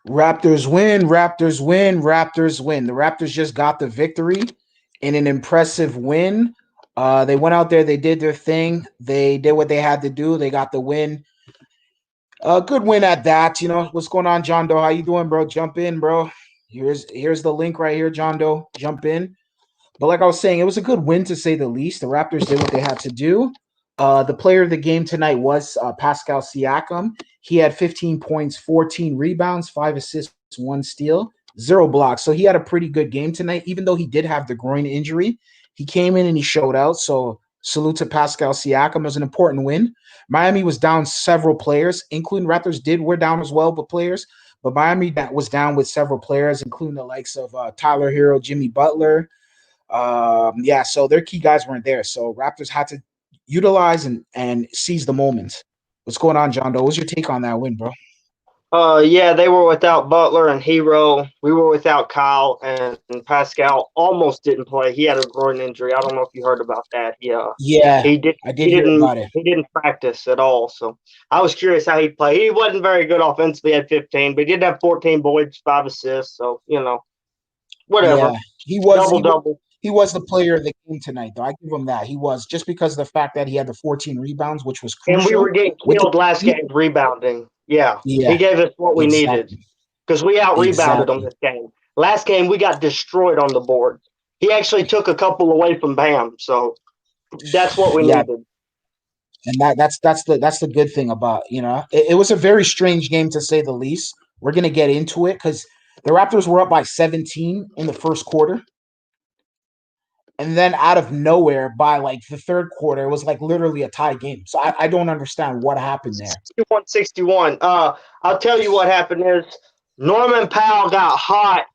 Raptors win, Raptors win, Raptors win. The Raptors just got the victory in an impressive win. They went out there, they did their thing, they did what they had to do, they got the win. A good win at that. What's going on, John Doe? How you doing, bro? Jump in, bro. Here's the link right here, John Doe. Jump in. But like I was saying, it was a good win to say the least. The Raptors did what they had to do. The player of the game tonight was Pascal Siakam. He had 15 points, 14 rebounds, 5 assists, 1 steal, 0 blocks. So he had a pretty good game tonight, even though he did have the groin injury. He came in and he showed out. So salute to Pascal Siakam. It was an important win. Miami was down several players, including Raptors were down as well, but players. But Miami was down with several players, including the likes of Tyler Hero, Jimmy Butler. So their key guys weren't there. So Raptors had to utilize and seize the moment. What's going on, John Doe? What's your take on that win, bro? Yeah, they were without Butler and Hero. We were without Kyle, and Pascal almost didn't play. He had a groin injury. I don't know if you heard about that. Yeah, he did. I did hear about it. He didn't practice at all. So I was curious how he'd play. He wasn't very good offensively. He had 15, but he did have 14 points, 5 assists. So whatever. Yeah, he was Double. he was the player of the game tonight, though. I give him that. He was, just because of the fact that he had the 14 rebounds, which was And we were crucial. getting killed last game rebounding. Yeah, he Yeah, gave us what we needed exactly. because we out rebounded on Exactly. this game. Last game we got destroyed on the board. He actually took a couple away from Bam, so that's what we Yeah, needed. and that's the good thing about it was a very strange game to say the least. We're gonna get into it because the Raptors were up by 17 in the first quarter, and then out of nowhere by like the third quarter, it was like literally a tie game. So I don't understand what happened there. 61-61. I'll tell you what happened is Norman Powell got hot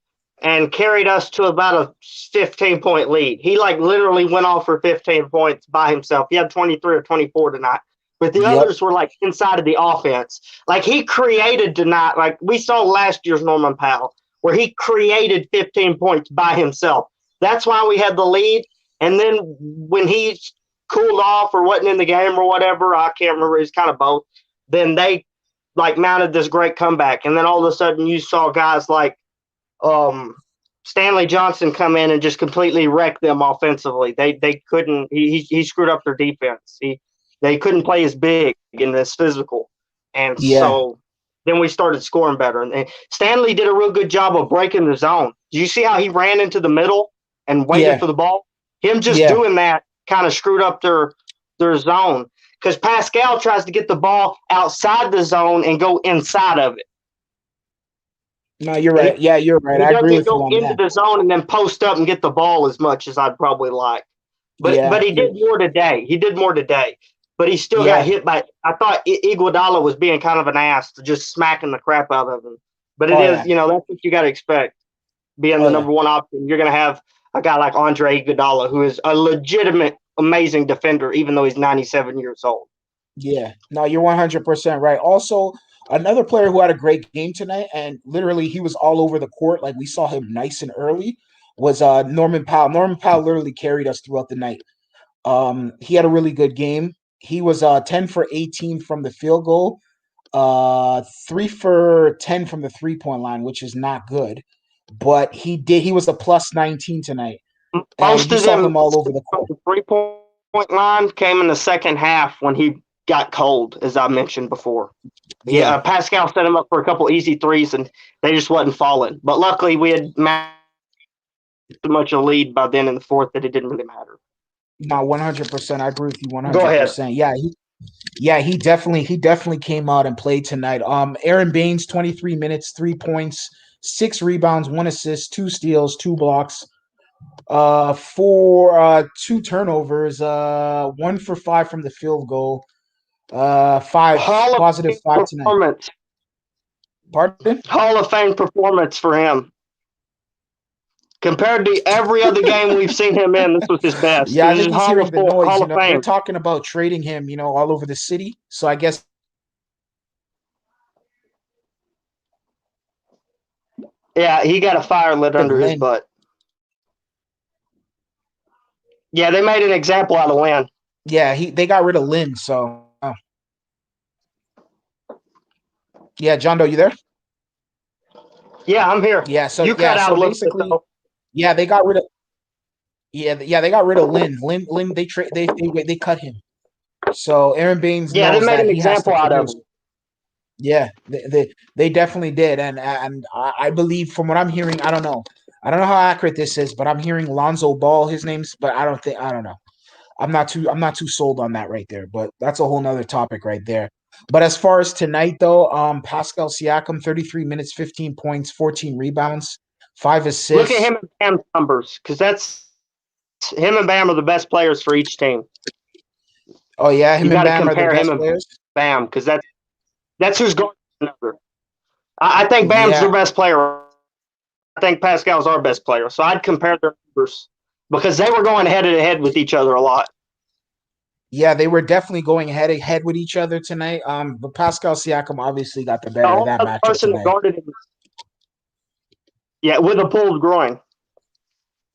and carried us to about a 15-point lead. He literally went off for 15 points by himself. He had 23 or 24 tonight. But the Yep. others were inside of the offense. He created tonight, we saw last year's Norman Powell, where he created 15 points by himself. That's why we had the lead. And then when he cooled off or wasn't in the game or whatever, I can't remember, he's kind of both, then they mounted this great comeback. And then all of a sudden you saw guys like Stanley Johnson come in and just completely wreck them offensively. They couldn't, he screwed up their defense. They couldn't play as big and as physical. And so then we started scoring better. And Stanley did a real good job of breaking the zone. Did you see how he ran into the middle and waited for the ball? Him just doing that kind of screwed up their zone, because Pascal tries to get the ball outside the zone and go inside of it. No, you're right. Yeah, you're right. I agree with you on that. He doesn't go into the zone and then post up and get the ball as much as I'd probably like. But he did more today. But he still got hit by – I thought Iguodala was being kind of an ass, just smacking the crap out of him. But it is, that's what you got to expect. Being the number one option, you're going to have a guy like Andre Iguodala, who is a legitimate, amazing defender, even though he's 97 years old. Yeah. No, you're 100% right. Also, another player who had a great game tonight, and literally he was all over the court, like we saw him nice and early, was Norman Powell. Norman Powell literally carried us throughout the night. He had a really good game. He was 10 for 18 from the field goal, 3 for 10 from the 3-point line, which is not good. But he was a plus 19 tonight. Most of them all over the court. The 3-point line came in the second half when he got cold, as I mentioned before. Yeah, Pascal set him up for a couple easy threes, and they just wasn't falling. But luckily, we had much a lead by then in the fourth that it didn't really matter. No, 100%. I agree with you 100%. Go ahead. He definitely came out and played tonight. Aaron Baines, 23 minutes, 3 points, 6 rebounds, 1 assist, 2 steals, 2 blocks, 2 turnovers, 1 for 5 from the field goal, 5 positive 5 tonight. Pardon? Hall of Fame performance for him. Compared to every other game we've seen him in, this was his best. Yeah, I think he's hearing the noise. Hall of Fame. They're talking about trading him, all over the city. So I guess. Yeah, he got a fire lit under his butt. Yeah, they made an example out of Lynn. Yeah, they got rid of Lynn, so. Yeah, John Doe, you there? Yeah, I'm here. Yeah, so You yeah, cut out so a little bit basically, though. yeah, they got rid of they got rid of Lynn. Lynn, they cut him. So Aaron Baines Yeah, they knows made that an he has to example out of produce. him. Yeah, they definitely did, and I believe from what I'm hearing, I don't know how accurate this is, but I'm hearing Lonzo Ball, his name's, but I don't know. I'm not too sold on that right there, but that's a whole nother topic right there. But as far as tonight though, Pascal Siakam, 33 minutes, 15 points, 14 rebounds, 5 Look at assists. him and Bam's numbers, because that's him and Bam are the best players for each team. Oh yeah, You him and got to Bam are the compare him best and players. Bam, because that's who's going another. I think Bam's their Yeah, best player. I think Pascal's our best player. So I'd compare their numbers because they were going head to head with each other a lot. yeah, they were definitely going head with each other tonight. But Pascal Siakam obviously got the The better of only that other matchup person that tonight. guarded him, yeah, with a pulled groin.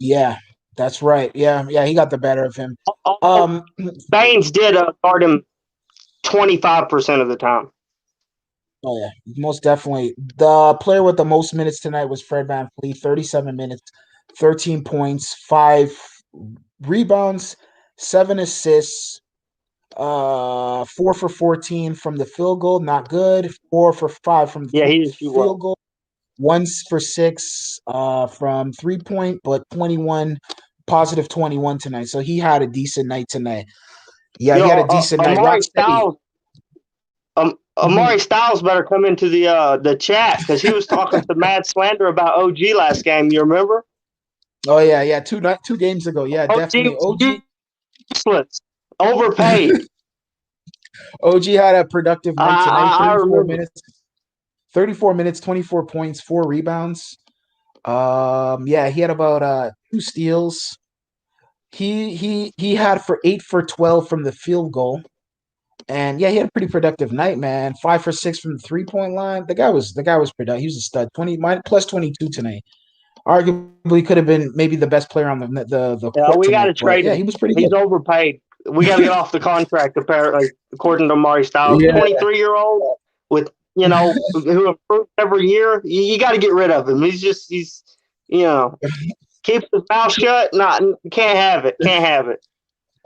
Yeah, that's right. Yeah, he got the better of him. Although Um, Baines did guard him 25% of the time. oh yeah, most definitely. The player with the most minutes tonight was Fred VanVleet, 37 minutes, 13 points, 5 rebounds, 7 assists, 4 for 14 from the field goal, not good. 4 for 5 from the Yeah, he didn't shoot field well. goal, 1 for 6 from 3 point, but 21 positive 21 tonight. So he had a decent night tonight. Yeah, he had a Yo, decent night. Rock steady. Amari Styles better come into the chat because he was talking to mad slander about OG last game. You remember? Oh yeah, 2 games ago. Yeah, OG definitely. was useless, overpaid. OG had a productive night tonight. I remember. 34 minutes, 24 points, 4 rebounds. Yeah, he had about 2 steals. He had for 8 for 12 from the field goal. And yeah, he had a pretty productive night, man. 5 for 6 from the 3 point line. The guy was productive. He was a stud. 22 tonight. Arguably could have been maybe the best player on the Yeah, court we got tonight. to But trade yeah, him. he was pretty He's good. overpaid. We got to get off the contract, apparently, according to Amari Styles. Yeah. 23-year-old with, who improves every year. You got to get rid of him. He's, you know, keeps his mouth shut. Not, can't have it. Can't have it.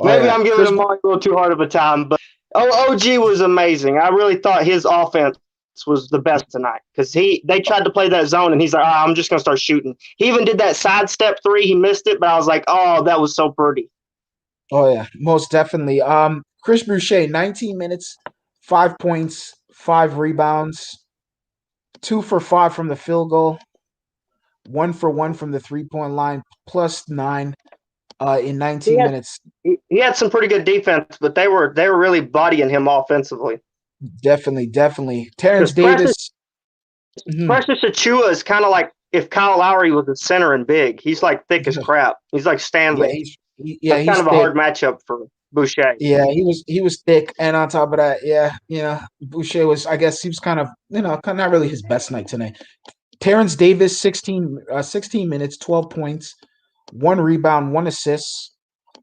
Oh Maybe yeah. I'm giving Chris him a little too hard of a time, but OG was amazing. I really thought his offense was the best tonight because they tried to play that zone and he's like, I'm just gonna start shooting. He even did that sidestep three. He missed it, but I was like, oh, that was so pretty. Oh yeah, most definitely. Chris Boucher, 19 minutes, 5 points, 5 rebounds, 2 for 5 from the field goal, 1 for 1 from the 3 point line, plus 9 in He 19 had minutes. he had some pretty good defense, but they were really bodying him offensively. Definitely. Terrence Because Precious Davis. Mhm. Precious Achua is kind of like if Kyle Lowry was a center and big. He's like thick as crap. He's like Yeah, Stanley. yeah, That's kind he's of a thick. hard matchup for Boucher. Yeah, he was thick, and on top of that, yeah, Boucher was. I guess he was kind of not really his best night tonight. Terrence Davis, 16 minutes, 12 points, 1 rebound, 1 assist,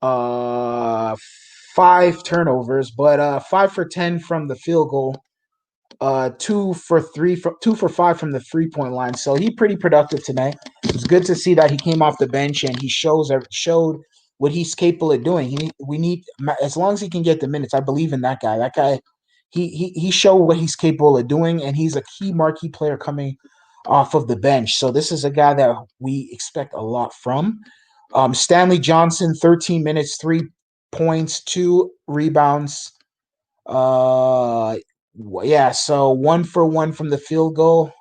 uh, 5 turnovers, but 5 for 10 from the field goal, 2 for 5 from the 3 point line. So he pretty productive tonight. It's good to see that he came off the bench and he showed what he's capable of doing. We need as long as he can get the minutes. I believe in that guy. That guy, he showed what he's capable of doing, and he's a key marquee player coming off of the bench. So this is a guy that we expect a lot from. Stanley Johnson, 13 minutes, 3 points, 2 rebounds. Uh, yeah, so 1 for 1 from the field goal,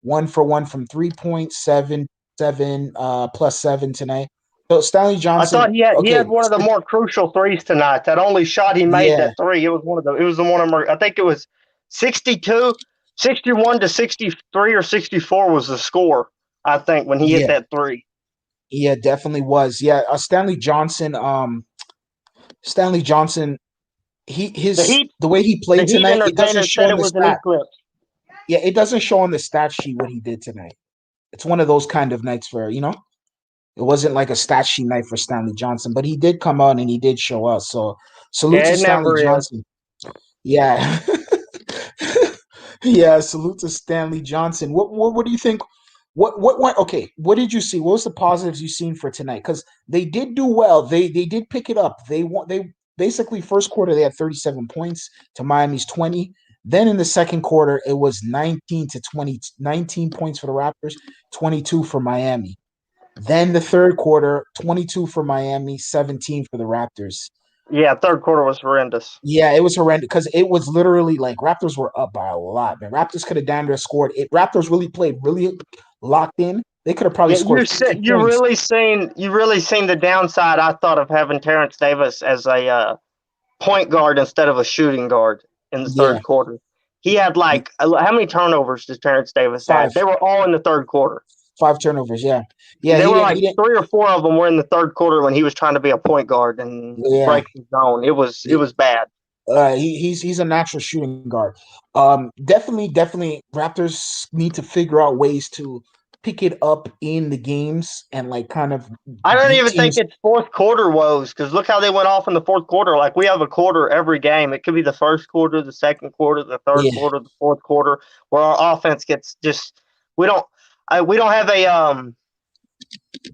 1 for 1 from 3 point, 7 plus 7 tonight. So Stanley I Johnson, thought he had okay, one of the more crucial threes tonight. That only shot he made, yeah, that three, it was the one of I think it was 62, 61 to 63 or 64 was the score, I think, when he hit yeah, that three. yeah, definitely was. Yeah, Stanley Johnson, The Heat the way he the played Heat tonight, it doesn't entertainer show said on it the was an stat. eclipse. Yeah, it doesn't show on the stat sheet what he did tonight. It's one of those kind of nights where, it wasn't like a stat sheet night for Stanley Johnson, but he did come out and he did show us. So salute Yeah, to it Stanley never is. Johnson. Yeah. Yeah, salute to Stanley Johnson. What do you think? What okay, what did you see? What was the positives you seen for tonight? Because they did do well. They did pick it up. They basically first quarter they had 37 points to Miami's 20. Then in the second quarter, it was 19 to 20, 19 points for the Raptors, 22 for Miami. Then the third quarter, 22 for Miami, 17 for the Raptors. Yeah, third quarter was horrendous. Yeah, it was horrendous because it was literally like Raptors were up by a lot, man. Raptors could have damn near scored. It Raptors really played really locked in. They could have probably Yeah, scored 50 points. you really seen the downside. I thought of having Terrence Davis as a point guard instead of a shooting guard in the Yeah, third quarter. He had like how many turnovers did Terrence Davis five, had? They were all in the third quarter. five turnovers. Yeah, yeah. They He were didn't. like He didn't. three or four of them were in the third quarter when he was trying to be a point guard and Yeah, break the zone. It was bad. he's a natural shooting guard. Definitely. Raptors need to figure out ways to pick it up in the games and like kind of I don't beat even think teams. it's fourth quarter woes because look how they went off in the fourth quarter. Like we have a quarter every game. It could be the first quarter, the second quarter, the third Yeah, quarter, the fourth quarter, where our offense gets just we don't we don't have a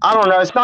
I don't know. It's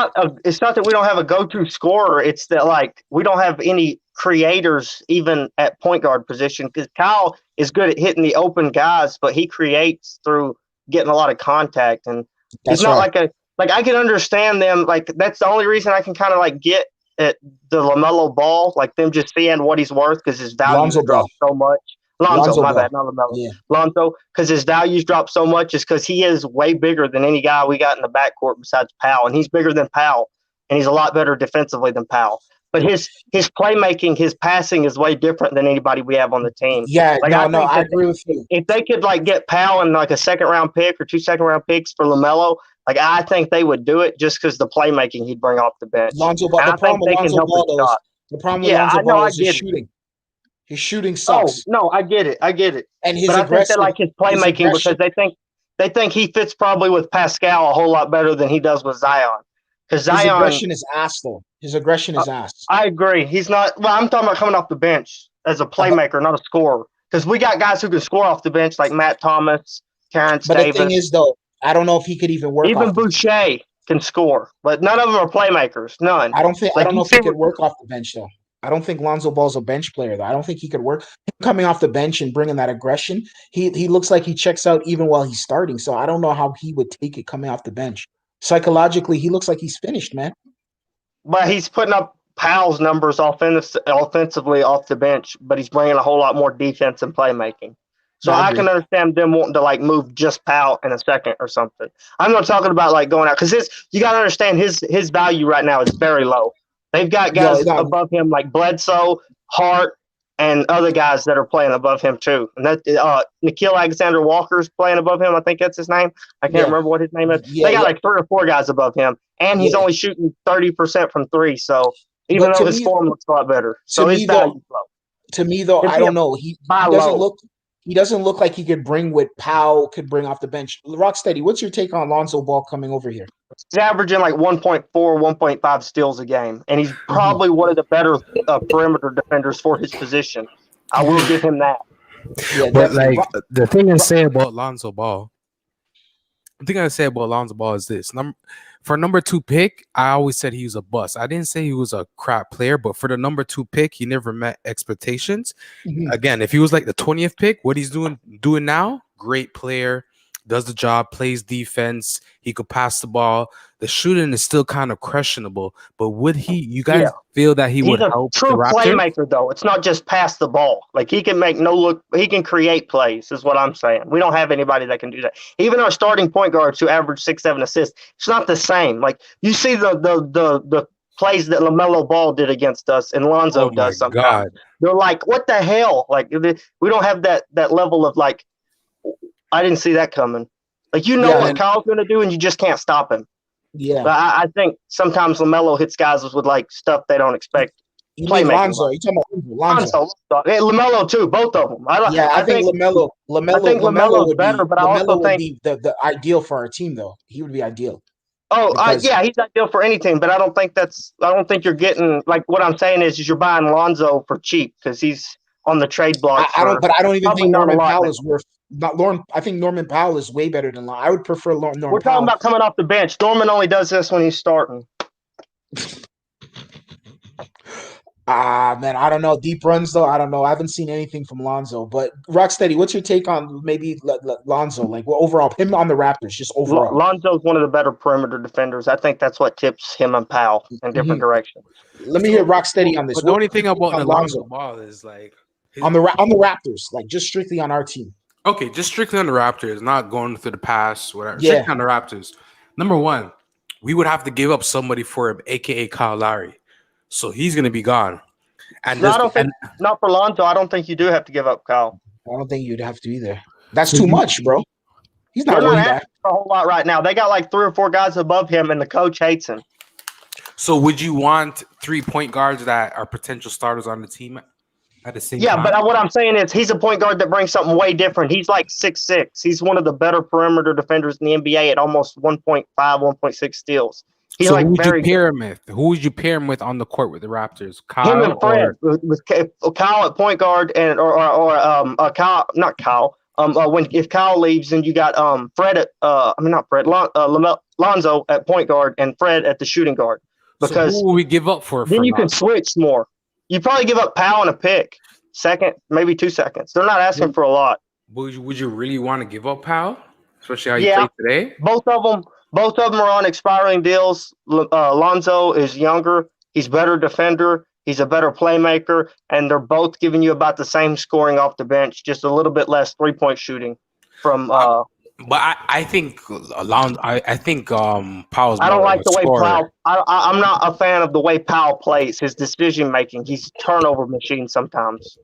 not that we don't have a go-to scorer. It's that like we don't have any creators even at point guard position because Kyle is good at hitting the open guys, but he creates through getting a lot of contact, and he's that's not right. like a like I can understand them. Like that's the only reason I can kind of like get at the LaMelo Ball, like them just seeing what he's worth because his values Lonzo Ball. dropped so much. Lonzo, Lonzo my Ball. bad, not LaMelo. Yeah, Lonzo, because his values dropped so much is because he is way bigger than any guy we got in the backcourt besides Powell, and he's bigger than Powell, and he's a lot better defensively than Powell. But his playmaking, his passing is way different than anybody we have on the team. yeah. Like I No, think I that agree with you. if they could like get Powell in like a second round pick or 2 second round picks for LaMelo, like I think they would do it just because the playmaking he'd bring off the bench, Lonzo Ball. and The I think problem with they can Lonzo help his Ball though is shot. the problem with Yeah, Lonzo I know, Ball I is his get it. shooting. His shooting Oh sucks, no, I get it. and But I think they like his his playmaking aggression. because they think he fits probably with Pascal a whole lot better than he does with Zion. Because His Zion, aggression is ass though. His aggression is ass. I agree, he's not. Well, I'm talking about coming off the bench as a But, playmaker, not a scorer. Because we got guys who can score off the bench like Matt Thomas, Terrence but the thing Davis, is though, I don't know if he could even work even off the bench. Boucher can score, but none of them are playmakers. None. I Like don't you know if he see, could work off the bench though. I don't think Lonzo Ball's a bench player though. I don't think he could work him coming off the bench and bringing that aggression. He looks like he checks out even while he's starting. So I don't know how he would take it coming off the bench. Psychologically, he looks like he's finished, man. but he's putting up Powell's numbers offensively off the bench, but he's bringing a whole lot more defense and playmaking. So I I can agree. understand them wanting to like move just Powell in a second or something. I'm not talking about like going out because you got to understand his value right now is very low. They've got Yo, guys above him like Bledsoe, Hart, and other guys that are playing above him too. And that Nikhil Alexander Walker's playing above him. I think that's his name. I can't yeah, remember what his name is. yeah, They got yeah, like 3 or 4 guys above him, and he's yeah. only shooting 30% from three. So even But though his form looks a lot better, to so his me though, value's low. It'd I be a don't know. buy low. He doesn't look like he could bring what Powell could bring off the bench. Rocksteady, what's your take on Lonzo Ball coming over here? He's averaging like 1.4, 1.5 steals a game, and he's Mhm. probably one of the better perimeter defenders for his position. I will give him that. Yeah, But definitely. like the thing I say about Lonzo Ball, the thing I say about Lonzo Ball is this: for number 2 pick, I always said he was a bust. I didn't say he was a crap player, but for the number 2 pick, he never met expectations. Mhm. Again, if he was like the 20th pick, what he's doing now, great player, does the job, plays defense, he could pass the ball. The shooting is still kind of questionable, but would you guys Yeah. feel that he He's would a help the true Raptors? playmaker, though. It's not just pass the ball. Like he can make no look. He can create plays. Is what I'm saying. We don't have anybody that can do that. Even our starting point guards who average 6, 7 assists, it's not the same. Like you see the plays that LaMelo Ball did against us, and Lonzo Oh my does sometimes. God. They're like, what the hell? Like we don't have that level of like. I didn't see that coming. Like you know Yeah, what and Kyle's going to do, and you just can't stop him. yeah. But I think sometimes LaMelo hits guys with like stuff they don't expect. You mean Playmaking Lonzo? wise. You talking about Lonzo? Lonzo, hey, LaMelo too, both of them. Yeah, I think I think LaMelo's better, but I also Lamelo would think be the ideal for our team though. He would be ideal because yeah, he's ideal for any team. But I don't think you're getting like what I'm saying is you're buying Lonzo for cheap because he's on the trade block I don't. for But I don't even probably think not a Norman lot Powell now. is worth. Not Lauren. I think Norman Powell is way better than Lon. I would prefer Norman We're talking Powell. about coming off the bench. Norman only does this when he's starting. Man, I don't know. Deep runs though, I don't know. I haven't seen anything from Lonzo. But Rocksteady, what's your take on maybe Lonzo? Like, well, overall, him on the Raptors, just overall. Lonzo's one of the better perimeter defenders. I think that's what tips him and Powell in different directions. Let me hear Rocksteady on this. But the only thing about Lonzo Ball is like on the Raptors, like just strictly on our team. Okay, just strictly on the Raptors, not going through the past, whatever. Yeah. Strictly on the Raptors. Number one, we would have to give up somebody for him, aka Kyle Lowry. So he's going to be gone. And no, I don't think, not for Lonzo. I don't think you do have to give up Kyle. I don't think you'd have to either. That's too much, bro. He's not really a whole lot right now. They got like 3 or 4 guys above him, and the coach hates him. So would you want 3 point guards that are potential starters on the team at the same time? Yeah, but what I'm saying is he's a point guard that brings something way different. He's like 6'6". He's one of the better perimeter defenders in the NBA at almost 1.5, 1.6 steals. He's so like who would you pair him with? Who would you pair him with on the court with the Raptors? Kyle him and Fred with Kyle at point guard and or Kyle, not Kyle. If Kyle leaves, then you got Fred at Lonzo at point guard and Fred at the shooting guard. Because so who will we give up for? Then you can switch more. You probably give up Powell and a pick, second, maybe 2 seconds. They're not asking for a lot. Would you really want to give up Powell, especially how you play today? Both of them are on expiring deals. Lonzo is younger. He's a better defender. He's a better playmaker, and they're both giving you about the same scoring off the bench, just a little bit less 3-point shooting from. But I think Powell's. I don't like the way Powell. I'm not a fan of the way Powell plays. His decision making. He's a turnover machine sometimes.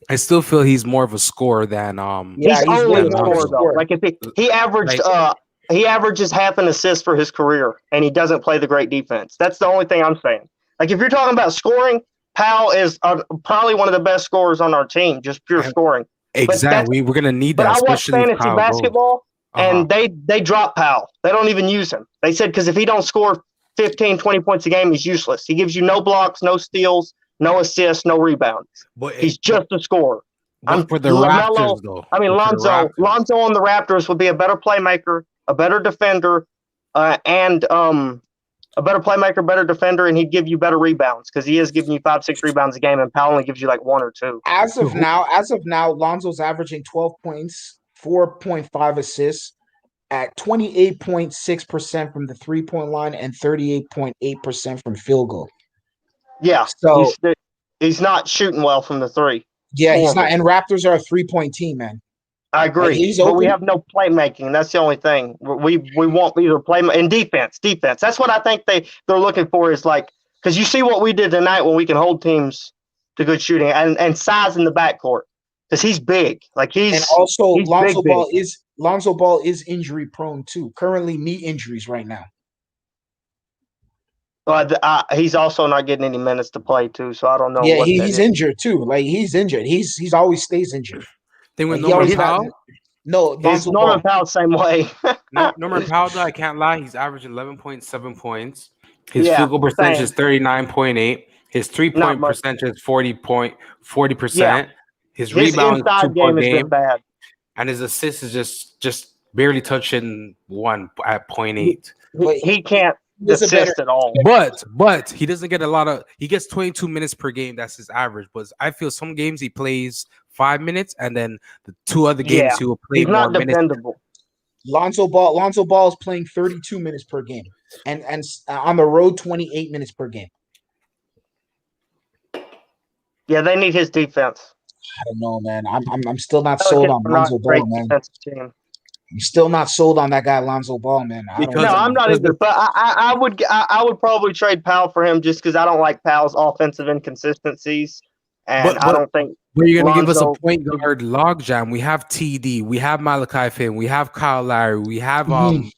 I still feel he's more of a scorer than he's only a scorer though. Like if he averaged he averages half an assist for his career, and he doesn't play the great defense. That's the only thing I'm saying. Like if you're talking about scoring, Powell is probably one of the best scorers on our team, just pure scoring. Exactly, we're gonna need that. But I watch fantasy basketball, and they drop Powell. They don't even use him. They said because if he don't score 15, 20 points a game, he's useless. He gives you no blocks, no steals, no assists, no rebounds. But he's just a scorer. For the Raptors, though. I mean, Lonzo on the Raptors would be a better playmaker, a better defender, and a better playmaker, better defender, and he'd give you better rebounds because he is giving you 5-6 rebounds a game, and Powell only gives you like 1 or 2. As of now, Lonzo's averaging 12 points, 4.5 assists at 28.6% from the 3-point line and 38.8% from field goal. Yeah, so he's not shooting well from the 3. Yeah, he's not. And Raptors are a 3-point team, man. I agree, but we have no playmaking. That's the only thing. We want either play and defense. Defense. That's what I think they're looking for is like because you see what we did tonight when we can hold teams to good shooting and size in the backcourt because he's big. Like and also Lonzo Ball is injury prone too. Currently knee injuries right now. He's also not getting any minutes to play too, so I don't know. Yeah, he's injured too. Like he's injured. He's always stays injured. Then with Norman Powell? Norman Powell same way. Norman Powell, though, I can't lie, he's averaging 11.7 points. His field goal percentage is 39.8. His 3-point percentage is 40%. Yeah. His rebound inside game is bad. And his assist is just barely touching 1 at 0.8. But he can't assist at all. But he doesn't get he gets 22 minutes per game. That's his average. But I feel some games he plays 5 minutes, and then the 2 other games he will play more minutes. Dependable. Lonzo Ball is playing 32 minutes per game, and on the road 28 minutes per game. Yeah, they need his defense. I don't know, man. I'm still not sold on Lonzo Ball, man. I'm still not sold on that guy Lonzo Ball, man. I'm not either. But I would probably trade Powell for him just because I don't like Powell's offensive inconsistencies, and I don't think. Where are you going to give us a point guard logjam? We have TD, we have Malachi Flynn, we have Kyle Lowry, we have Van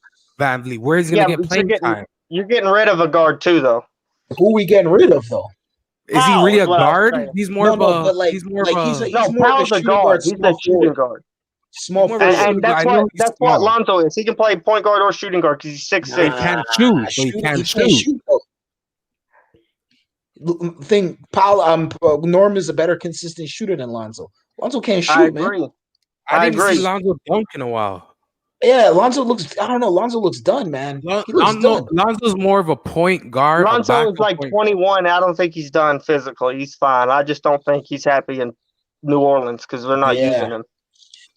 Vliet. Where is he going to get playing time? You're getting rid of a guard too, though. Who are we getting rid of, though? Is he really a guard? He's more of a. Powell's a guard. He's a shooting guard. Small forward. And that's what Lonzo is. He can play point guard or shooting guard because he's 6'6". He can't shoot. He can't shoot. Norm is a better consistent shooter than Lonzo. Lonzo can't shoot, I agree. man. I didn't see agree. Lonzo dunk in a while. Yeah, Lonzo looks. I don't know. Lonzo looks done, man. He looks done. Lonzo's more of a point guard. Lonzo is like 21. I don't think he's done physically. He's fine. I just don't think he's happy in New Orleans because they're not using him.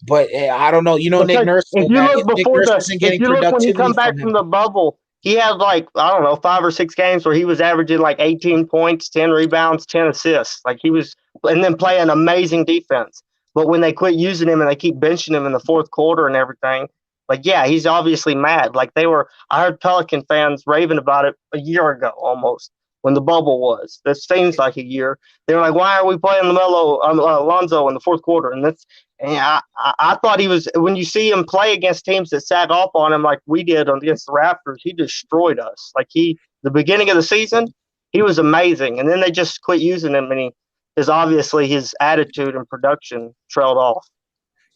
But I don't know. You know, because Nick Nurse. If you look before if you look when he come back from the bubble, he had like, I don't know, 5 or 6 games where he was averaging like 18 points, 10 rebounds, 10 assists. Like he was, and then playing amazing defense. But when they quit using him and they keep benching him in the fourth quarter and everything, like, yeah, he's obviously mad. Like I heard Pelican fans raving about it a year ago almost when the bubble was. That seems like a year. They were like, why are we playing Lonzo in the fourth quarter? And I thought he was, when you see him play against teams that sat off on him like we did against the Raptors, he destroyed us. Like the beginning of the season, he was amazing. And then they just quit using him, and obviously his attitude and production trailed off.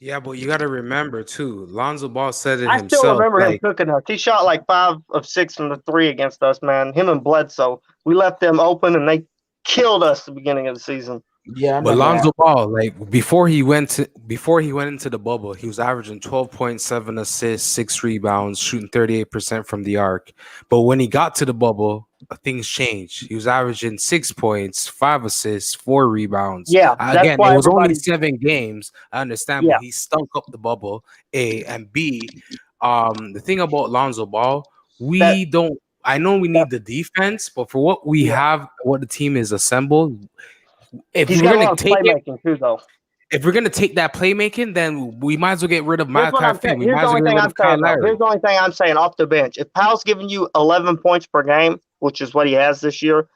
Yeah, but you got to remember too, Lonzo Ball said it I himself. still remember him cooking us. He shot like 5 of 6 from the 3 against us, man. Him and Bledsoe. We left them open, and they killed us at the beginning of the season. Yeah, but Lonzo Ball, like before he went into the bubble, he was averaging 12.7 assists, 6 rebounds, shooting 38% from the arc. But when he got to the bubble, things changed. He was averaging 6 points, 5 assists, 4 rebounds. Yeah, again, it was only 7 games. I understand, but he stunk up the bubble. A and B. The thing about Lonzo Ball, I know we need the defense, but for what we have, what the team is assembled. If we're gonna take playmaking too, though. If we're gonna take that playmaking, then we might as well get rid of Malachi Flynn. Here's the only thing I'm saying off the bench. If Powell's giving you 11 points per game, which is what he has this year,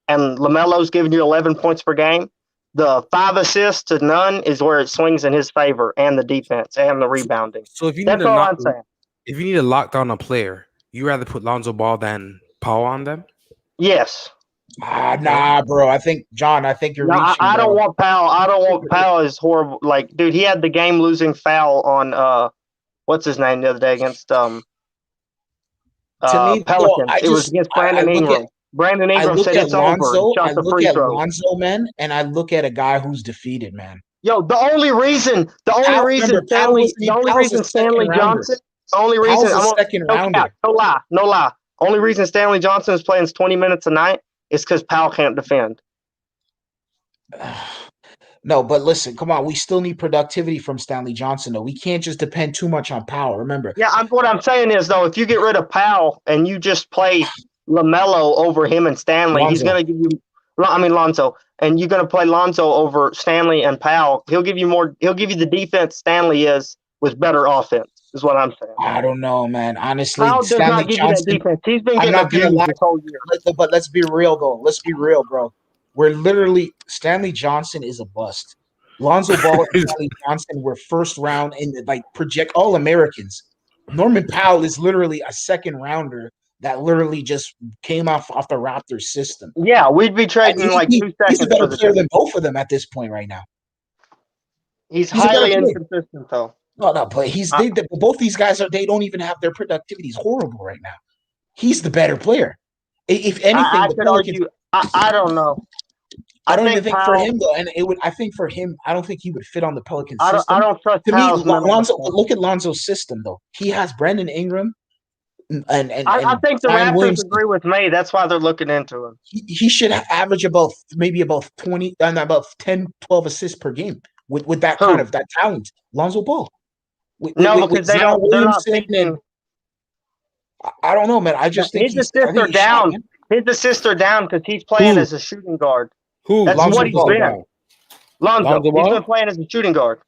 and LaMelo's giving you 11 points per game, the 5 assists to none is where it swings in his favor, and the defense and the rebounding. So if you that's all I'm saying. If you need to lock down a player, you rather put Lonzo Ball than Powell on them? Yes. Nah, bro. I think you're reaching. I don't want Powell. I don't want Powell. Is horrible. Like, dude, he had the game-losing foul on what's his name the other day against to me, Pelicans. It was against Brandon Ingram. Brandon Ingram said it's over. I look at Lonzo, man, and I look at a guy who's defeated, man. Yo, the only reason Stanley Johnson. Only reason no lie. Only reason Stanley Johnson is playing 20 minutes a night is because Powell can't defend. No, but listen, come on. We still need productivity from Stanley Johnson, though. We can't just depend too much on Powell. Remember? Yeah, what I'm saying is, though, if you get rid of Powell and you just play LaMelo over him and Stanley, he's going to give you – Lonzo. And you're going to play Lonzo over Stanley and Powell. He'll give you the defense Stanley is with better offense. Is what I'm saying. I don't know, man. Honestly, Powell does not give you that defense. He's been getting abused this whole year. But let's be real, though. Let's be real, bro. We're literally Stanley Johnson is a bust. Lonzo Ball and Stanley Johnson were first round in the project All-Americans. Norman Powell is literally a second rounder that literally just came off the Raptors system. Yeah, we'd be trading 2 seconds. He's a better player than both of them at this point right now. He's highly inconsistent, though. No, but both these guys they don't even have their productivity is horrible right now. He's the better player. If anything, I don't know. I don't even think for him though, and I think for him, I don't think he would fit on the Pelicans system. I don't trust. To me, look at Lonzo's system though. He has Brandon Ingram, and I think the Raptors agree with me. That's why they're looking into him. He should average about 20, about 10, 12 assists per game with that kind of that talent. Lonzo Ball. Because they're not thinking. I don't know, man. I just think his assists are down because he's playing as a shooting guard. Who? That's Lonzo what he's been. Lonzo. He's been playing as a shooting guard.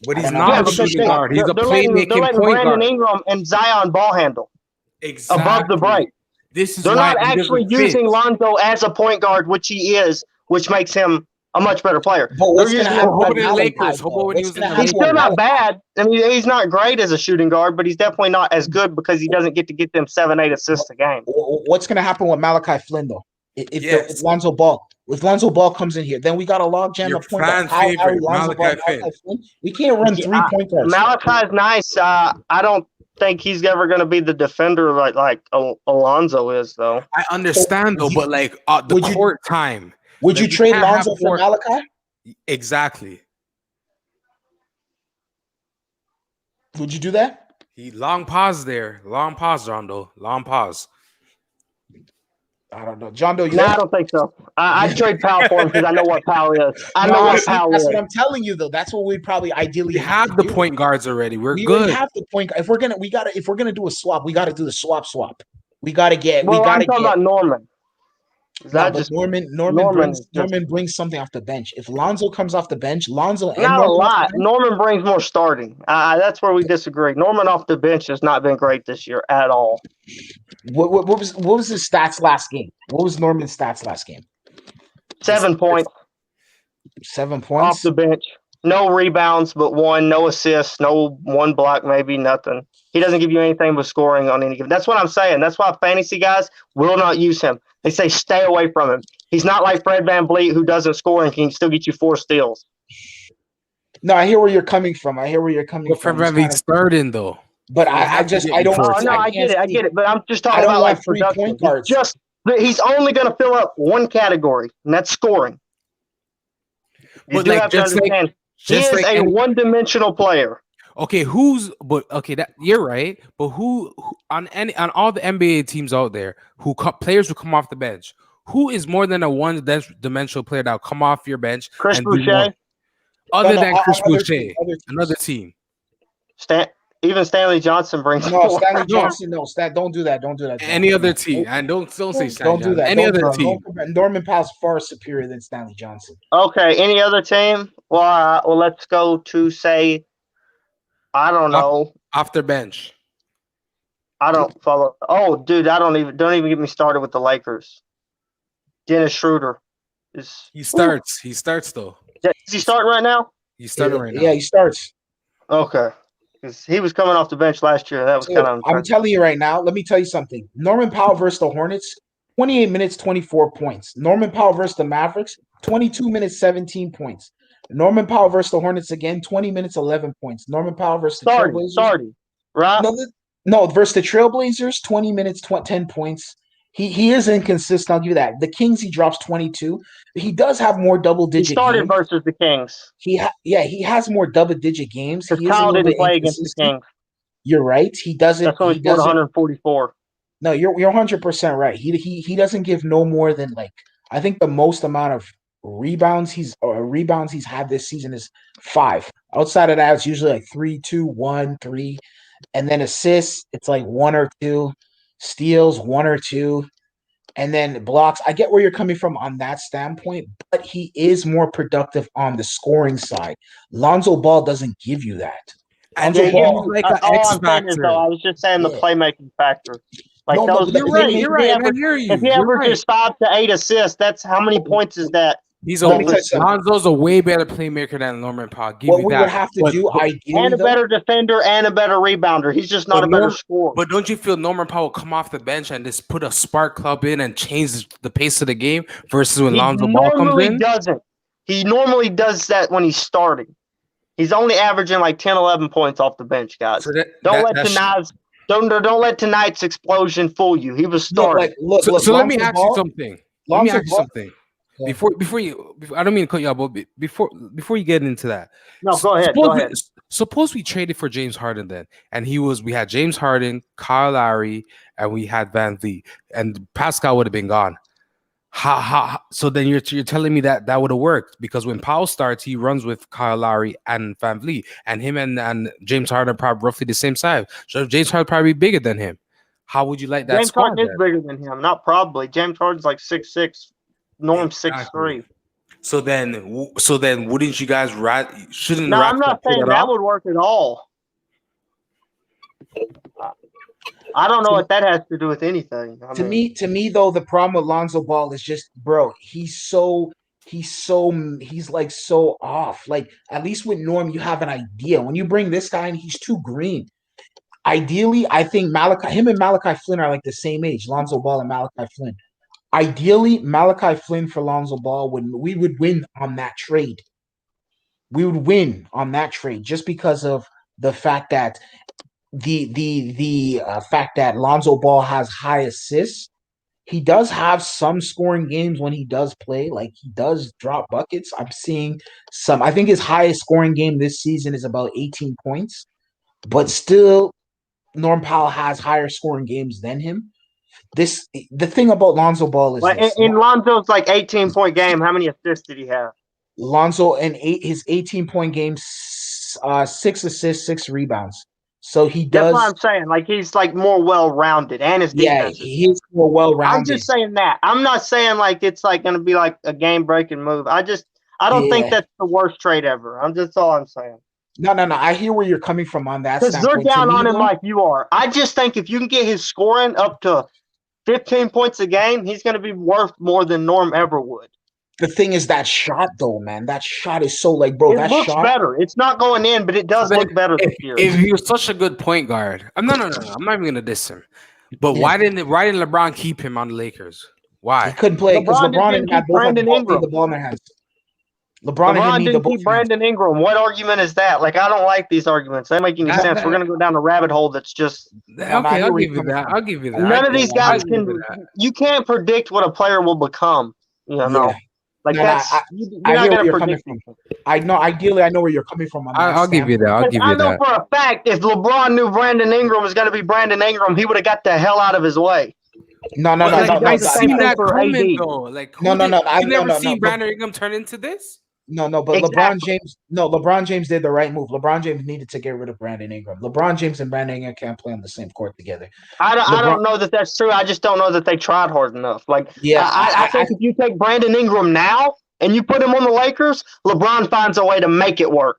But he's not a shooting guard. He's a playmaking point guard. Brandon Ingram and Zion ball handle above the break. They're not actually using Lonzo as a point guard, which he is, which makes him a much better player. But he's still not bad. I mean, he's not great as a shooting guard, but he's definitely not as good because he doesn't get to get them 7-8 assists a game. What's going to happen with Malachi Flynn though? If Lonzo Ball comes in here, then we got a logjam of point guard. Malachi Flynn. We can't run 3 point guards. Malachi's nice. I don't think he's ever going to be the defender like Alonzo is, though. I understand though, but the court time. Would you trade Lonzo for Malachi? Exactly. Would you do that? He long pause there. Long pause, Rondo. Long pause. I don't know. John Doe, you No, I there? don't think so. I'd trade Powell for him because I know what Powell is. I know No, what see, Powell that's is. what I'm telling you though. That's what we probably ideally We have to have the do. point guards already. We're We already good. have the point. If we're gonna do a swap, we gotta do the swap. We gotta get Well, I'm talking about Norman. no, That but just Norman is just brings something off the bench. If Lonzo comes off the bench, Lonzo and not a Norman off lot. the bench, Norman brings more starting. That's where we disagree. Norman off the bench has not been great this year at all. what was his stats last game? What was Norman's stats last game? 7 points 7 off points. the bench. No rebounds, but one. No assists. No one block. Maybe nothing. He doesn't give you anything but scoring on any given. That's what I'm saying. That's why fantasy guys will not use him. They say stay away from him. He's not like Fred VanVleet who doesn't score and can still get you 4 steals. No, I hear where you're coming from. But Fred It's VanVleet's starting though. But So I don't. Oh no, I get it. But I'm just talking don't about want like 3 production. point guards. He's only going to fill up one category, and that's scoring. You But do like, have to just understand, he just is like a any- one-dimensional player. Okay, that you're right. But who on all the NBA teams out there players who come off the bench, who is more than a one-dimensional player that'll come off your bench Chris and do more? Boucher, Other than Chris other Boucher, teams. another team. even Stanley Johnson brings No, more. Stanley Johnson. No, don't do that. Don't do that. John. Any other team, and don't say Stanley Don't do that. Any Don't other do team. Norman Powell's far superior than Stanley Johnson. Okay, any other team? Well, let's go to say, I don't know. Off their bench. I don't follow. Oh, dude, don't even get me started with the Lakers. Dennis Schroeder is. He starts. He starts though. Is he starting right now? He's starting right now. Yeah, he starts. Okay, because he was coming off the bench last year. That was kind of. I'm telling you right now. Let me tell you something. Norman Powell versus the Hornets, 28 minutes, 24 points. Norman Powell versus the Mavericks, 22 minutes, 17 points. Norman Powell versus the Hornets again, 20 minutes, 11 points. Norman Powell versus the Trailblazers. Right? No, versus the Trailblazers, 20 minutes, 10 points. He is inconsistent. I'll give you that. The Kings, he drops 22. He does have more double-digit. He started games. versus the Kings. He has more double-digit games. Because Kyle didn't play against the Kings. You're right. He doesn't. That's why he scored 144. No, you're 100% right. He doesn't give no more than I think the most amount of rebounds he's had this season is 5. Outside of that, it's usually 3, 2, 1, 3, and then assists. It's 1 or 2, steals 1 or 2, and then blocks. I get where you're coming from on that standpoint, but he is more productive on the scoring side. Lonzo Ball doesn't give you that. Lonzo Ball, like an X factor. I was just saying the playmaking factor. You're right. If he averages 5 to 8 assists, that's how many points is that? Lonzo's a way better playmaker than Norman Powell. What we would have to do, ideally, and a better defender and a better rebounder. He's just not a better scorer. But don't you feel Norman Powell come off the bench and just put a spark club in and change the pace of the game versus when Lonzo Ball comes in? He normally does that when he's starting. He's only averaging 10, 11 points off the bench, guys. So don't let tonight's explosion fool you. He was starting. Let me ask you something. Before you, I don't mean to cut you off, but before you get into that, no, go ahead. Suppose we traded for James Harden then, and we had James Harden, Kyle Lowry, and we had VanVleet, and Pascal would have been gone. So then you're telling me that would have worked because when Powell starts, he runs with Kyle Lowry and VanVleet, and him and James Harden are probably roughly the same size. So James Harden probably bigger than him. How would you like that? James Harden is bigger than him, not probably. James Harden's 6'6". Norm's 6'3". So then, wouldn't you guys shouldn't? No, I'm not saying that would work at all. I don't know what that has to do with anything. To me though, the problem with Lonzo Ball is just, bro, he's so off. At least with Norm, you have an idea. When you bring this guy in, he's too green. Ideally, I think him and Malachi Flynn are the same age. Lonzo Ball and Malachi Flynn. Ideally, Malachi Flynn for Lonzo Ball we would win on that trade. We would win on that trade just because of the fact that the fact that Lonzo Ball has high assists. He does have some scoring games when he does play. He does drop buckets. I'm seeing some. I think his highest scoring game this season is about 18 points. but still, Norm Powell has higher scoring games than him. The thing about Lonzo Ball is Like this: in Lonzo's 18-point game, how many assists did he have? Lonzo in his 18-point game, 6 assists, 6 rebounds. So he That's what does. I'm saying. Like he's like more well-rounded, and his Yeah, defense is. he's more well-rounded. I'm just saying that. I'm not saying like it's like going to be like a game-breaking move. I don't think that's the worst trade ever. That's all I'm saying. No. I hear where you're coming from on that Because they're standpoint. down on him though, like you are. I just think if you can get his scoring up to 15 points a game, he's going to be worth more than Norm ever would. The thing is that shot, though, man. That shot is so like, bro. It looks better. It's not going in, but it does look better this year. If you're such a good point guard, no. I'm not even gonna diss him. But why didn't LeBron keep him on the Lakers? Why? He couldn't play because LeBron didn't have Brandon Ingram. The ball in their hands. LeBron didn't keep Brandon Ingram. What argument is that? Like, I don't like these arguments. They don't make any sense. We're going to go down a rabbit hole that's just... Okay, I'll give you that. I'll give you that. None of these guys can... You can't predict what a player will become. You know? Yeah. Like, you're not going to predict it. I know. Ideally, I know where you're coming from. I'll give you that. I know for a fact if LeBron knew Brandon Ingram was going to be Brandon Ingram, he would have got the hell out of his way. No. I seen that coming, though. Like, no. You never seen Brandon Ingram turn into this? No, but exactly. LeBron James did the right move. LeBron James needed to get rid of Brandon Ingram. LeBron James and Brandon Ingram can't play on the same court together. I don't know that that's true. I just don't know that they tried hard enough. Like, yeah, I think if you take Brandon Ingram now and you put him on the Lakers, LeBron finds a way to make it work.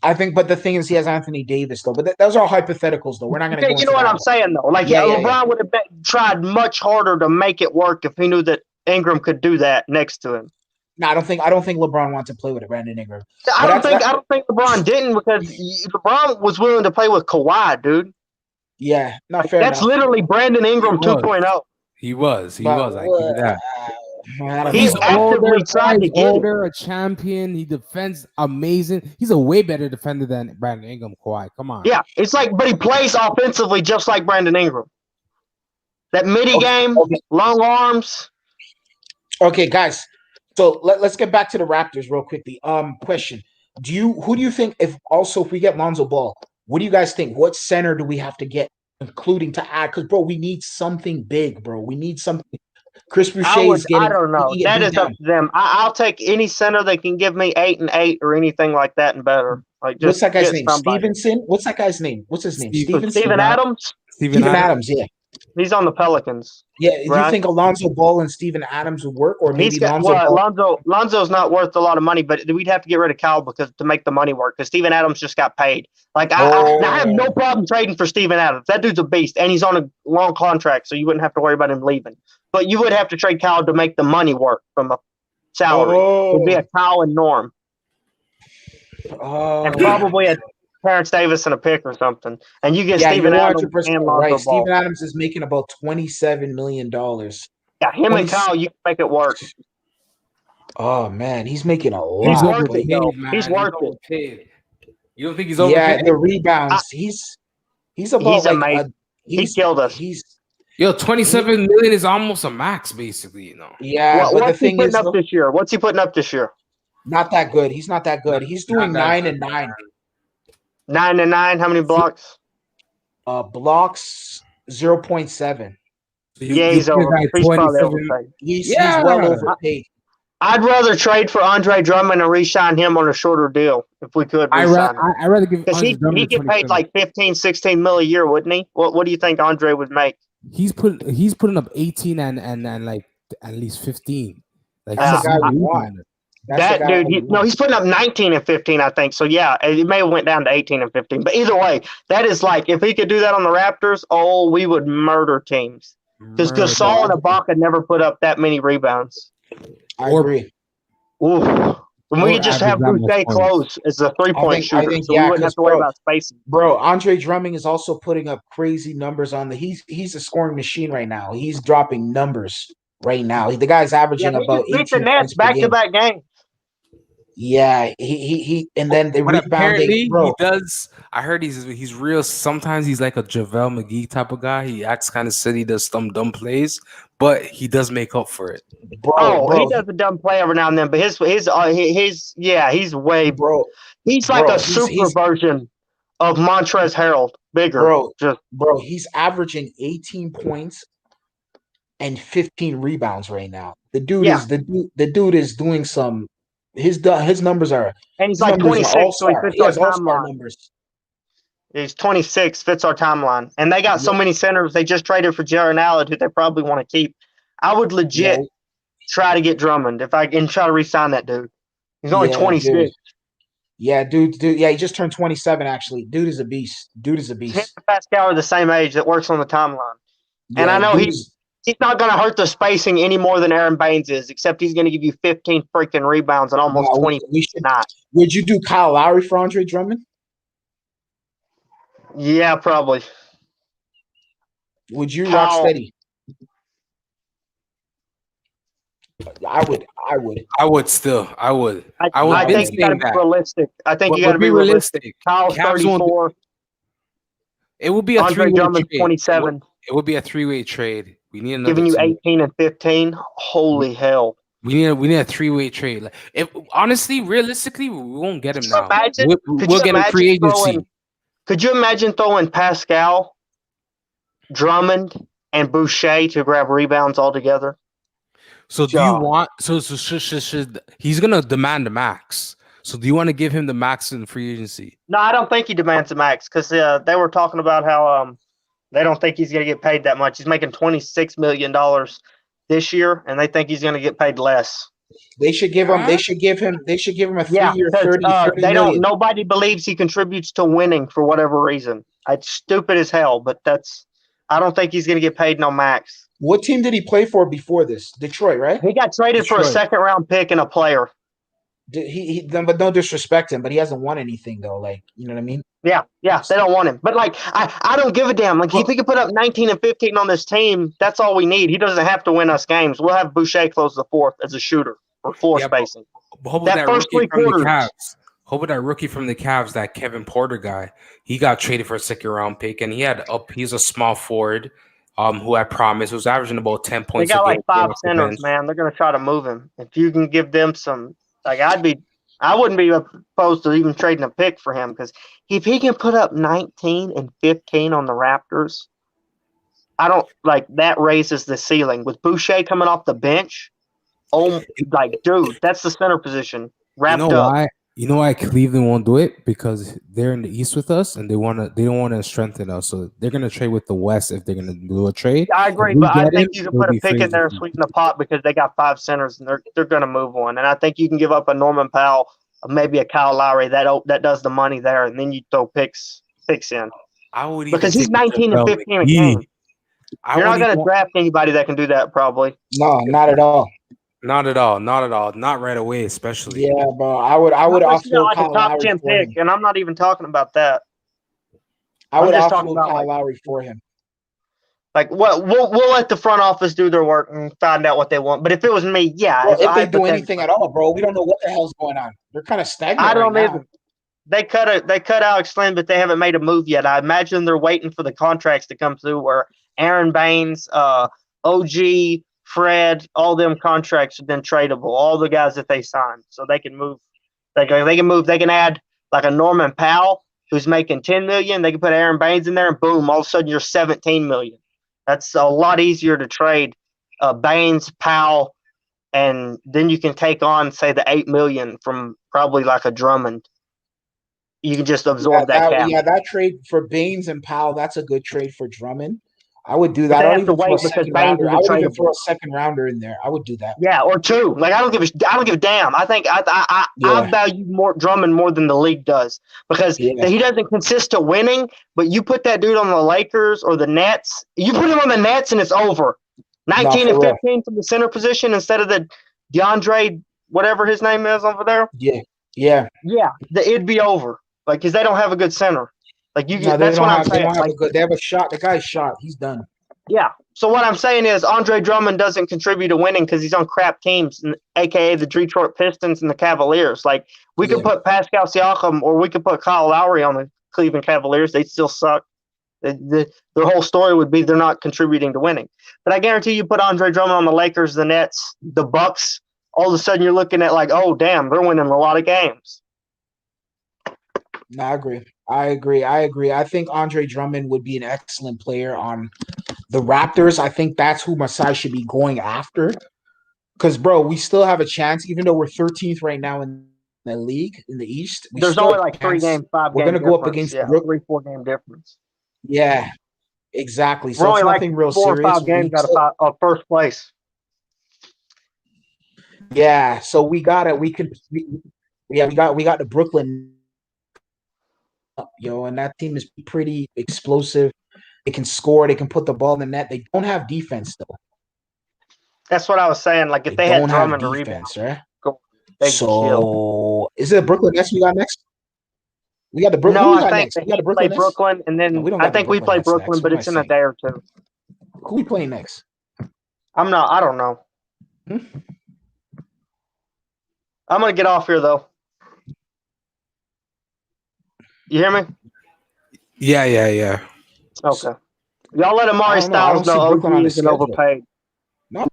I think, but the thing is, he has Anthony Davis, though. But those are hypotheticals, though. We're not going to. You know what I'm saying, though. Like, LeBron would have tried much harder to make it work if he knew that Ingram could do that next to him. No, I don't think LeBron wants to play with Brandon Ingram. I don't think LeBron didn't because LeBron was willing to play with Kawhi, dude. Yeah, not fair. That's literally Brandon Ingram 2.0. He was. I give you that. He's actively trying to get older, a champion. He defends amazing. He's a way better defender than Brandon Ingram. Kawhi, come on. Yeah, it's like, but he plays offensively just like Brandon Ingram. That midi game, long arms. Okay, guys. So let's get back to the Raptors real quickly. Question: who do you think if we get Lonzo Ball, what do you guys think? What center do we have to get, including to add? Because bro, we need something big, bro. We need something. Chris Boucher is getting. I don't know. That is up to them. I'll take any center they can give me 8 and 8 or anything like that and better. Like, just what's that guy's name? Stevenson. What's that guy's name? What's his name? Steven Adams. Steven Adams. Yeah. He's on the Pelicans. Yeah, right? You think Alonzo Ball and Steven Adams would work, or maybe Lonzo's not worth a lot of money, but we'd have to get rid of Cal to make the money work because Steven Adams just got paid. Like I have no problem trading for Steven Adams. That dude's a beast, and he's on a long contract, so you wouldn't have to worry about him leaving. But you would have to trade Cal to make the money work from a salary. It'd be a Cal and Norm, and probably a Terrence Davis and a pick or something, and you get Steven Adams and Lonzo Ball. Steven Adams is making about $27 million. Yeah, him and Kyle, you can make it work. Oh man, he's making a lot. He's worth it. He's worth it. You don't think he's overpaid? Yeah, the rebounds. He's amazing. He killed us. 27 million is almost a max, basically. You know. Yeah, but the thing is, this year. What's he putting up this year? Not that good. He's not that good. He's doing 9 and 9. 9 and 9. How many blocks? Blocks 0.7. Yeah, he's overpaid. He's well overpaid. I'd rather trade for Andre Drummond and re-sign him on a shorter deal if we could. I'd rather give because he get paid like 15, 16 mil a year, wouldn't he? What do you think Andre would make? He's putting up 18 and like at least 15. Like that dude, he's putting up 19 and 15, I think. So yeah, it may have went down to 18 and 15. But either way, that is like if he could do that on the Raptors, we would murder teams. Because Gasol and Ibaka never put up that many rebounds. I agree. Oof. When we could just have Boucher close as a 3-point shooter, so we wouldn't have to worry about spacing. Bro, Andre Drummond is also putting up crazy numbers on he's a scoring machine right now. He's dropping numbers right now. The guy's averaging about 18 the Nets back-to-back games. Yeah, he and then they rebounding. He does. I heard he's real. Sometimes he's like a JaVale McGee type of guy. He acts kind of silly, does some dumb plays, but he does make up for it. Bro. He does a dumb play every now and then, but he's way bro. He's like a super version of Montrezl Harrell. Bigger. Bro, he's averaging 18 points and 15 rebounds right now. The dude is doing some. His numbers are and he's like 26, so he fits He our has all-star timeline. numbers. He's 26, fits our timeline, and they got so many centers. They just traded for Jaron Allen, who they probably want to keep. I would legit try to get Drummond and try to re-sign that dude. He's only 26. Dude. Yeah, dude. Yeah, he just turned 27. Actually, dude is a beast. Him and Pascal are the same age that works on the timeline, and I know he's not going to hurt the spacing any more than Aaron Baines is, except he's going to give you 15 freaking rebounds and almost 20. Would you do Kyle Lowry for Andre Drummond? Yeah, probably. Would you rock steady? I would. I would still. I would. I think you got to be realistic. I think you got to be realistic. Kyle's 34. It would be a Andre Drummond's 27. It would be a three-way trade. We need another giving you 18 and 15. Holy hell! We need a three-way trade. Like, honestly, realistically, we won't get him now. We'll get a free agency. Could you imagine throwing Pascal, Drummond, and Boucher to grab rebounds all together? So do you want? So he's gonna demand the max. So do you want to give him the max in free agency? No, I don't think he demands the max because they were talking about how they don't think he's gonna get paid that much. He's making $26 million this year, and they think he's gonna get paid less. They should give him. They should give him a 3-year, 30 they don't. million. Nobody believes he contributes to winning for whatever reason. It's stupid as hell, but I don't think he's gonna get paid no max. What team did he play for before this? Detroit, right? He got traded for a second-round pick and a player. But don't disrespect him. But he hasn't won anything though. Like, you know what I mean? Yeah, they don't want him. But like, I don't give a damn. Like, if he can put up 19 and 15 on this team, that's all we need. He doesn't have to win us games. We'll have Boucher close the fourth as a shooter or floor spacing. But that first 3 quarters. Hope that rookie from the Cavs, that Kevin Porter guy, he got traded for a second-round pick, and he's a small forward. Who I promised was averaging about 10 points. They got like 5 centers, man. They're gonna try to move him. If you can give them some, like I wouldn't be opposed to even trading a pick for him because if he can put up 19 and 15 on the Raptors, I don't like that raises the ceiling with Boucher coming off the bench. Oh, like dude, that's the center position wrapped up. You know why Cleveland won't do it? Because they're in the East with us, and they don't want to strengthen us. So they're gonna trade with the West if they're gonna do a trade. I agree, but I think you can put a pick in there and sweeten the pot because they got 5 centers and they're gonna move on. And I think you can give up a Norman Powell, maybe a Kyle Lowry that does the money there, and then you throw picks in. Because he's 19 and 15 a game. You're not gonna draft anybody that can do that, probably. No, not at all. Not at all. Not right away, especially. Yeah, bro. I would offload like a top 10 pick, and I'm not even talking about that. I would offload Kyle Lowry for him. Like what? We'll let the front office do their work and find out what they want. But if it was me, yeah. Well, if they do anything at all, bro, we don't know what the hell's going on. They're kind of stagnant. I don't either. They cut Alex Len, but they haven't made a move yet. I imagine they're waiting for the contracts to come through. Where Aaron Baines, OG. Fred, all them contracts have been tradable. All the guys that they signed, so they can move. They can add like a Norman Powell who's making $10 million. They can put Aaron Baines in there, and boom, all of a sudden you're $17 million. That's a lot easier to trade Baines, Powell, and then you can take on say the $8 million from probably like a Drummond. You can just absorb that cap. Yeah, that trade for Baines and Powell, that's a good trade for Drummond. I would do that. I would even throw a second rounder in there. I would do that. Yeah, or 2. Like I don't give a damn. I think I value Drummond more than the league does because he doesn't consist of winning. But you put that dude on the Lakers or the Nets. You put him on the Nets and it's over. 19 and 15 from the center position instead of the DeAndre whatever his name is over there. Yeah. It'd be over. Like because they don't have a good center. Like that's what I'm saying. They have a shot. The guy's shot. He's done. Yeah. So what I'm saying is Andre Drummond doesn't contribute to winning because he's on crap teams, aka the Detroit Pistons and the Cavaliers. Like we could put Pascal Siakam or we could put Kyle Lowry on the Cleveland Cavaliers. They'd still suck. Their whole story would be they're not contributing to winning. But I guarantee you put Andre Drummond on the Lakers, the Nets, the Bucks. All of a sudden you're looking at like, oh damn, they're winning a lot of games. No, I agree. I agree. I think Andre Drummond would be an excellent player on the Raptors. I think that's who Masai should be going after. Because, bro, we still have a chance, even though we're 13th right now in the league in the East. We There's still only have like a chance. 5 We're game gonna go up difference. against Yeah, Brook. 3-4 game difference. Yeah, exactly. We're So it's only like nothing real 4 or 5 serious. games out of first place. Yeah. So we got it. We got the Brooklyn, and that team is pretty explosive. They can score. They can put the ball in the net. They don't have defense though. That's what I was saying. Like if They they had don't have Drummond to rebound, defense, right? they'd kill. So is it Brooklyn Nets we got next? We got the Brooklyn. No, Who we I got think next? the We got the Heat play Brooklyn Nets. Brooklyn, and No, then we don't I got the think we Brooklyn play Nets Brooklyn, next. but What am I it's in a saying? day or two. Who we playing next? I don't know. Hmm? I'm gonna get off here though. You hear me? Yeah. Okay. Y'all let I Amari don't know. I don't Styles know see Brooklyn on OG the isn't schedule. overpaid. No,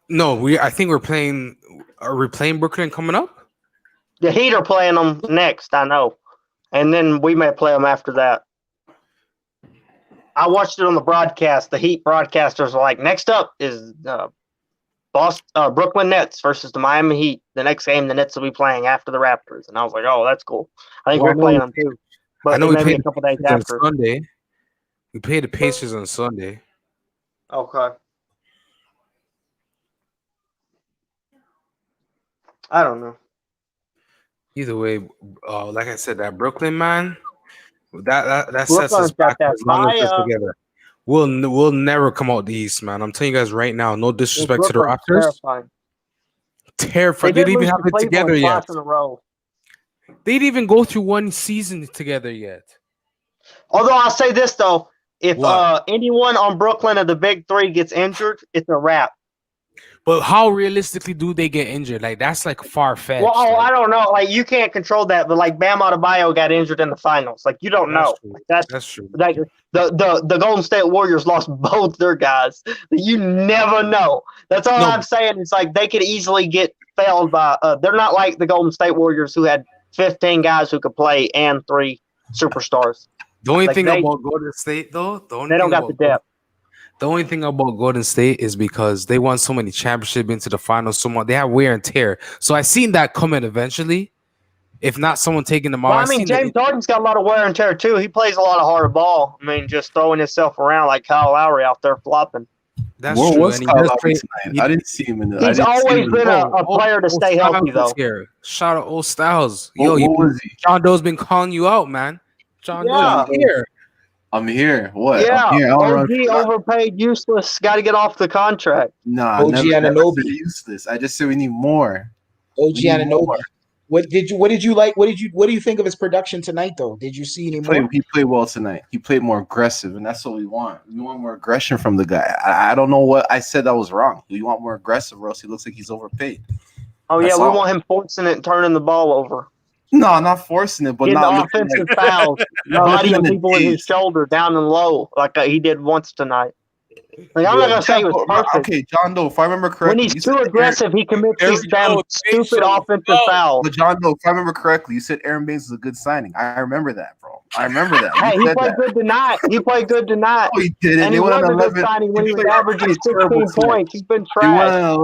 No, I think we're playing. Are we playing Brooklyn coming up? The Heat are playing them next, I know, and then we may play them after that. I watched it on the broadcast. The Heat broadcasters were like, "Next up is Brooklyn Nets versus the Miami Heat. The next game, the Nets will be playing after the Raptors." And I was like, "Oh, that's cool. I think Well, we're playing them too." I But know it we may be played a the couple days Pacers on after. Sunday. We played the Pacers on Sunday. Okay. I don't know. Either way, like I said, that Brooklyn man, that sets us Brooklyn's back got that as long as we're fire. together. We'll never come out the East, man. I'm telling you guys right now. No disrespect to the Brooklyn's Raptors. terrifying. Terrified. They They did didn't even lose have to it together Cleveland yet. twice in a row. They didn't even go through one season together yet. Although I'll say this though, if What? anyone on Brooklyn of the big three gets injured, it's a wrap. But how realistically do they get injured? Like that's like far fetched. Well, I don't know. Like you can't control that, but like Bam Adebayo got injured in the finals. Like you don't know. True. Like, That's true. like the Golden State Warriors lost both their guys. You never know. That's all I'm saying. It's like they could easily get failed by. They're not like the Golden State Warriors who had 15 guys who could play and 3 superstars. The only Like thing about Golden State, though, they don't got the depth. The only thing about Golden State is because they won so many championships into the finals, so much they have wear and tear. So I seen that coming eventually. If not someone taking them out. Well, I mean, James Harden's got a lot of wear and tear too. He plays a lot of hard ball. I mean, just throwing himself around like Kyle Lowry out there flopping. That's Where true. was And Kyle Lowry tonight? I didn't see him in the. He's always been a player to stay healthy, though. Here. Shout out old Styles. What was he? John Doe's been calling you out, man. John Doe's here. I'm here. What? Yeah, I'm here. OG overpaid, useless. Got to get off the contract. Nah, OG never Anunoby. said useless. I just said we need more. OG Anunoby. What did you like? What do you think of his production tonight though? Did you see any more? He played well tonight. He played more aggressive, and that's what we want. We want more aggression from the guy. I don't know what I said that was wrong. We want more aggressive, or else he looks like he's overpaid. Oh yeah, we want him forcing it and turning the ball over. No, not forcing it, but getting not offensive fouls, butting people in his shoulder down and low like he did once tonight. Like, I'm not gonna say it was perfect. Okay, John Doe, if I remember correctly, when he's too aggressive, he commits these damn stupid offensive fouls. But John Doe, if I remember correctly, you said Aaron Baines was a good signing. I remember that, bro. I remember that. Hey, he played good tonight. He played good tonight. No, he didn't. And he was a good signing when he was averaging 16 points. He's been trash. He went an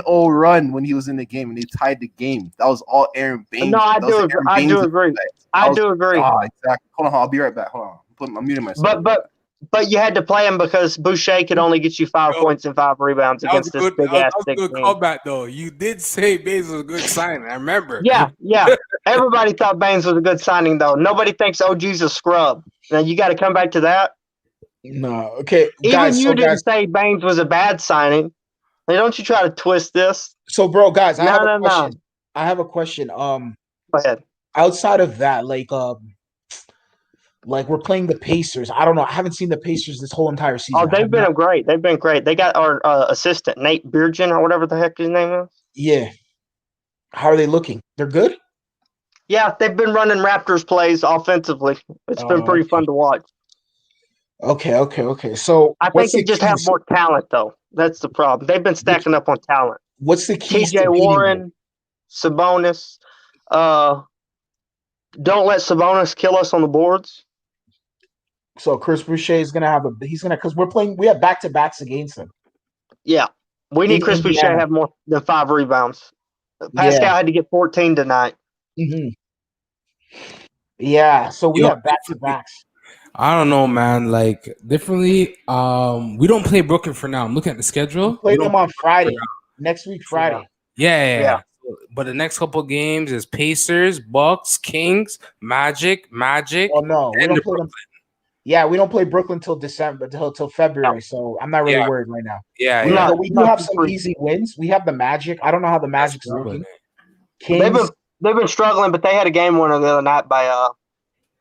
11-0 run when he was in the game, and they tied the game. That was all Aaron Baines. No, I do agree. I do agree. Oh, exactly. Hold on, I'll be right back. Hold on. I'm muting myself. But you had to play him because Boucher could only get you 5 points and 5 rebounds against this big ass big team. Good comeback though. You did say Baines was a good signing. I remember. Yeah. Everybody thought Baines was a good signing though. Nobody thinks OG's a scrub. Now you got to come back to that. No, okay. Even you didn't say Baines was a bad signing. Like, don't you try to twist this. So, bro, guys, I have a question. No. I have a question. Go ahead. Outside of that, like we're playing the Pacers. I don't know. I haven't seen the Pacers this whole entire season. Oh, they've been great. They've been great. They got our assistant, Nate Birgen, or whatever the heck his name is. Yeah. How are they looking? They're good? Yeah, they've been running Raptors plays offensively. It's been pretty fun to watch. Okay. So I think they just have more talent, though. That's the problem. They've been stacking up on talent. What's the key? TJ Warren, Sabonis, don't let Sabonis kill us on the boards. So Chris Boucher is gonna have because we have back-to-backs against him. Yeah, we need In Chris Boucher to Indiana. have more than 5 rebounds. Pascal Yeah. had to get 14 tonight. hmm Yeah. So we Yo, have back-to-backs. I don't know, man. Like differently, we don't play Brooklyn for now. I'm looking at the schedule. Play We don't them on play Friday. Next week, Friday. Yeah. But the next couple games is Pacers, Bucks, Kings, Magic, Oh no, we and don't the play them. Brooklyn. Yeah, we don't play Brooklyn till December, till February. So I'm not really Yeah. worried right now. Yeah. But we do have some easy wins. We have the Magic. I don't know how the Magic's looking. Kings. They've been struggling, but they had a game winner the other night by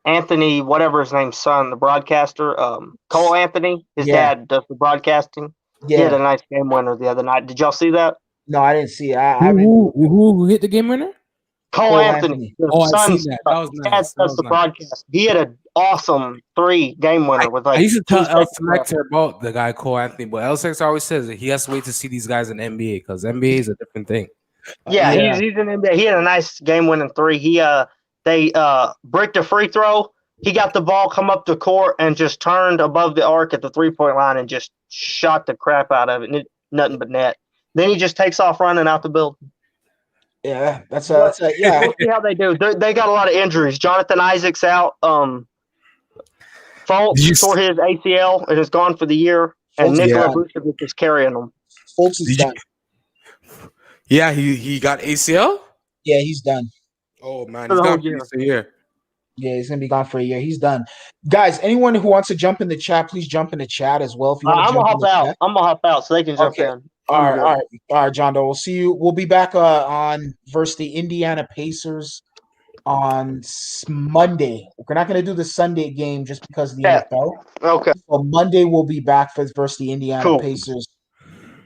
Anthony, whatever his name's son, the broadcaster, Cole Anthony. His dad does the broadcasting. Yeah. He had a nice game winner the other night. Did y'all see that? No, I didn't see it. Who hit the game winner? Cole Anthony. Oh, I seen that. That was nice. That's the broadcast. He had an awesome 3 game winner with like. I used to tell El Selector about the guy Cole Anthony, but El Selector always says that he has to wait to see these guys in NBA because NBA is a different thing. Yeah, he's in NBA. He had a nice game winning 3. They bricked a free throw. He got the ball, come up the court, and just turned above the arc at the 3-point line and just shot the crap out of it. Nothing but net. Then he just takes off running out the building. Yeah, that's We'll see how they do. They got a lot of injuries. Jonathan Isaac's out. Fultz tore his ACL and is gone for the year. And Nikola Vucevic is carrying them. Fultz is done. Yeah, he got ACL? Yeah, he's done. Oh, man. He's gone for a year. Yeah, he's going to be gone for a year. He's done. Guys, anyone who wants to jump in the chat, please jump in the chat as well. If you want I'm going to hop out. I'm going to hop out so they can jump in. All right, John Doe. We'll see you. We'll be back on versus the Indiana Pacers on Monday. We're not going to do the Sunday game just because of the NFL. Okay. So Monday we'll be back versus the Indiana Pacers.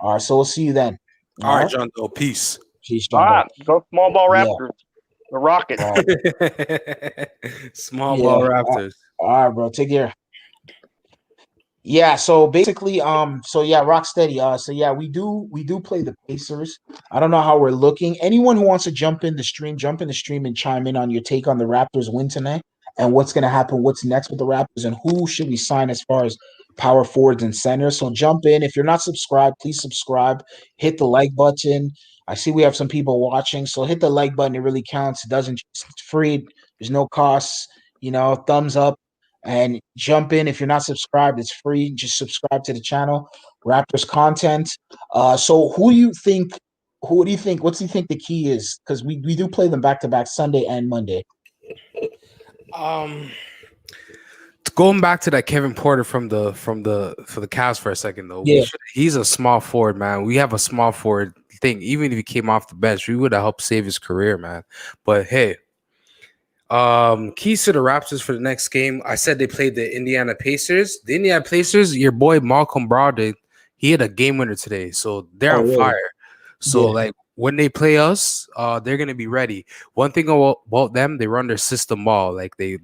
All right, so we'll see you then. All right, John Doe. Peace. Peace, John All right, go small ball Raptors. The Rockets. Small ball Raptors. All right, bro. Take care. Yeah, so basically, rock steady. We do play the Pacers. I don't know how we're looking. Anyone who wants to jump in the stream and chime in on your take on the Raptors win tonight and what's gonna happen, what's next with the Raptors, and who should we sign as far as power forwards and centers. So jump in. If you're not subscribed, please subscribe. Hit the like button. I see we have some people watching, so hit the like button. It really counts. It's free. There's no costs. Thumbs up. And jump in. If you're not subscribed, it's free. Just subscribe to the channel. Raptors content. So who do you think? What's do you think the key is? Because we do play them back to back Sunday and Monday. Going back to that Kevin Porter for the Cavs for a second though. Yeah. He's a small forward, man. We have a small forward thing. Even if he came off the bench, we would have helped save his career, man. But hey. Keys to the Raptors for the next game. I said they played the Indiana Pacers. The Indiana Pacers, your boy Malcolm Brogdon, he had a game winner today, so they're on fire. So like when they play us, they're gonna be ready. One thing about them, they run their system ball. Like they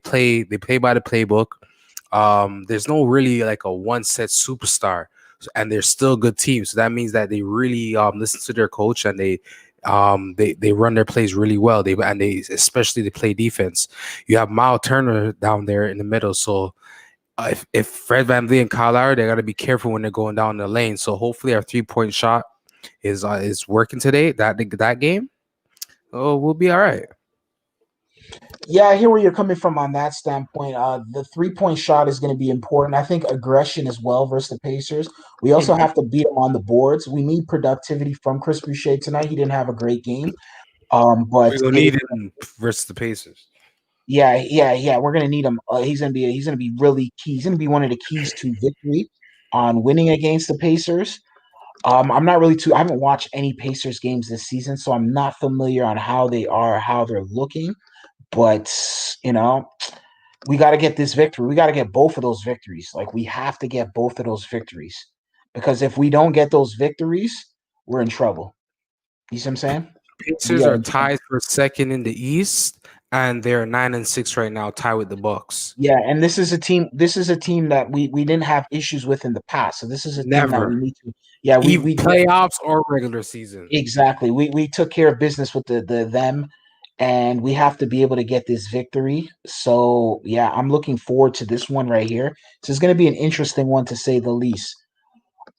play by the playbook. There's no really like a one set superstar, and they're still a good team. So that means that they really listen to their coach and they run their plays really well. They especially play defense. You have Miles Turner down there in the middle. So if Fred VanVleet and Kyle Lowry, they got to be careful when they're going down the lane. So hopefully our 3-point shot is working today. That game, we'll be all right. Yeah, I hear where you're coming from on that standpoint. The 3-point shot is going to be important. I think aggression as well versus the Pacers. We also have to beat them on the boards. We need productivity from Chris Boucher tonight. He didn't have a great game, but we'll need him versus the Pacers. Yeah. We're going to need him. He's going to be really key. He's going to be one of the keys to victory on winning against the Pacers. I'm not really I haven't watched any Pacers games this season, so I'm not familiar on how they are, how they're looking. But, we got to get this victory. We got to get both of those victories. Like, we have to get both of those victories. Because if we don't get those victories, we're in trouble. You see what I'm saying? Pacers are tied for second in the East, and they're 9-6 right now, tied with the Bucks. Yeah, and this is a team that we didn't have issues with in the past. So this is a team that we need to. Yeah, we playoffs or regular season. Exactly. We took care of business with them. and we have to be able to get this victory. So yeah, I'm looking forward to this one right here. So it's going to be an interesting one to say the least.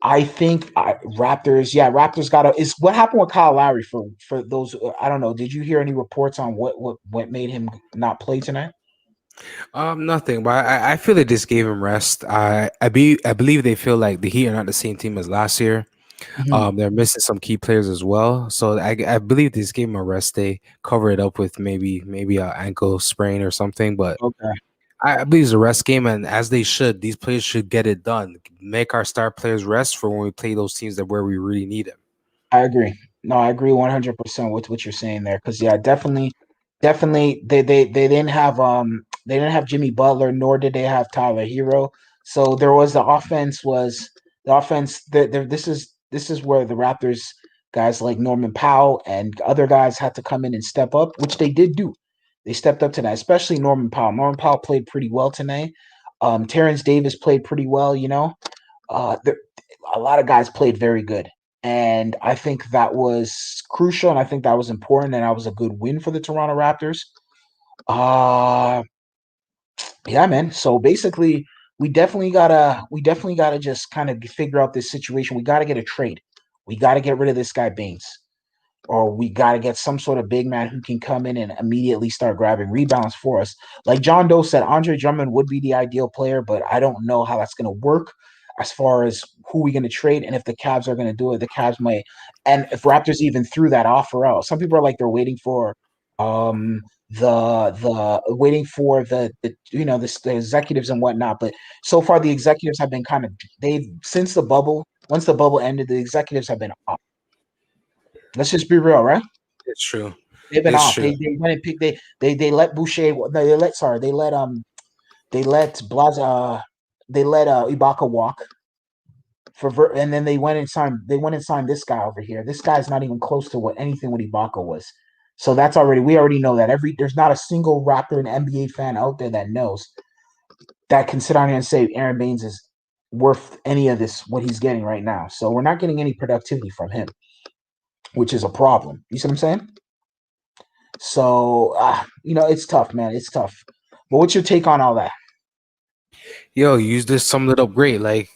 I think Raptors. Yeah, Raptors got a. Is what happened with Kyle Lowry for those? I don't know. Did you hear any reports on what made him not play tonight? Nothing, but I feel they just gave him rest. I believe they feel like the Heat are not the same team as last year. Mhm. They're missing some key players as well, so I believe they just gave him a rest day, cover it up with maybe a ankle sprain or something. But Okay. I believe it's a rest game, and as they should, these players should get it done. Make our star players rest for when we play those teams that where we really need them. I agree. No, I agree 100% with what you're saying there. Because yeah, definitely, they didn't have Jimmy Butler, nor did they have Tyler Hero. So there was the offense that this is where the Raptors guys like Norman Powell and other guys had to come in and step up, which they did do. They stepped up tonight, especially Norman Powell. Norman Powell played pretty well tonight. Terrence Davis played pretty well. There, a lot of guys played very good. And I think that was crucial, and I think that was important, and that was a good win for the Toronto Raptors. Uh yeah, man. So basically, we definitely gotta just kind of figure out this situation. We gotta get a trade. We gotta get rid of this guy Baines, or we got to get some sort of big man who can come in and immediately start grabbing rebounds for us. Like John Doe said, Andre Drummond would be the ideal player, but I don't know how that's going to work as far as who we're going to trade and if the Cavs are going to do it. The Cavs might, and if Raptors even threw that offer out. Some people are like they're waiting for the waiting for the executives and whatnot. But so far the executives have been kind of they've since the bubble. Once the bubble ended, the executives have been off. Let's just be real, right? It's true. They've been It's off. true. They went and picked they let Boucher. No, they let sorry they let Blaza they let Ibaka walk and then they went and signed this guy over here. This guy's not even close to what anything what Ibaka was. So that's we already know that there's not a single Raptor and NBA fan out there that knows that can sit on here and say Aaron Baines is worth any of this what he's getting right now. So we're not getting any productivity from him, which is a problem. You see what I'm saying? So, it's tough, man. It's tough. But what's your take on all that? Yo, you just summed it up great. Like,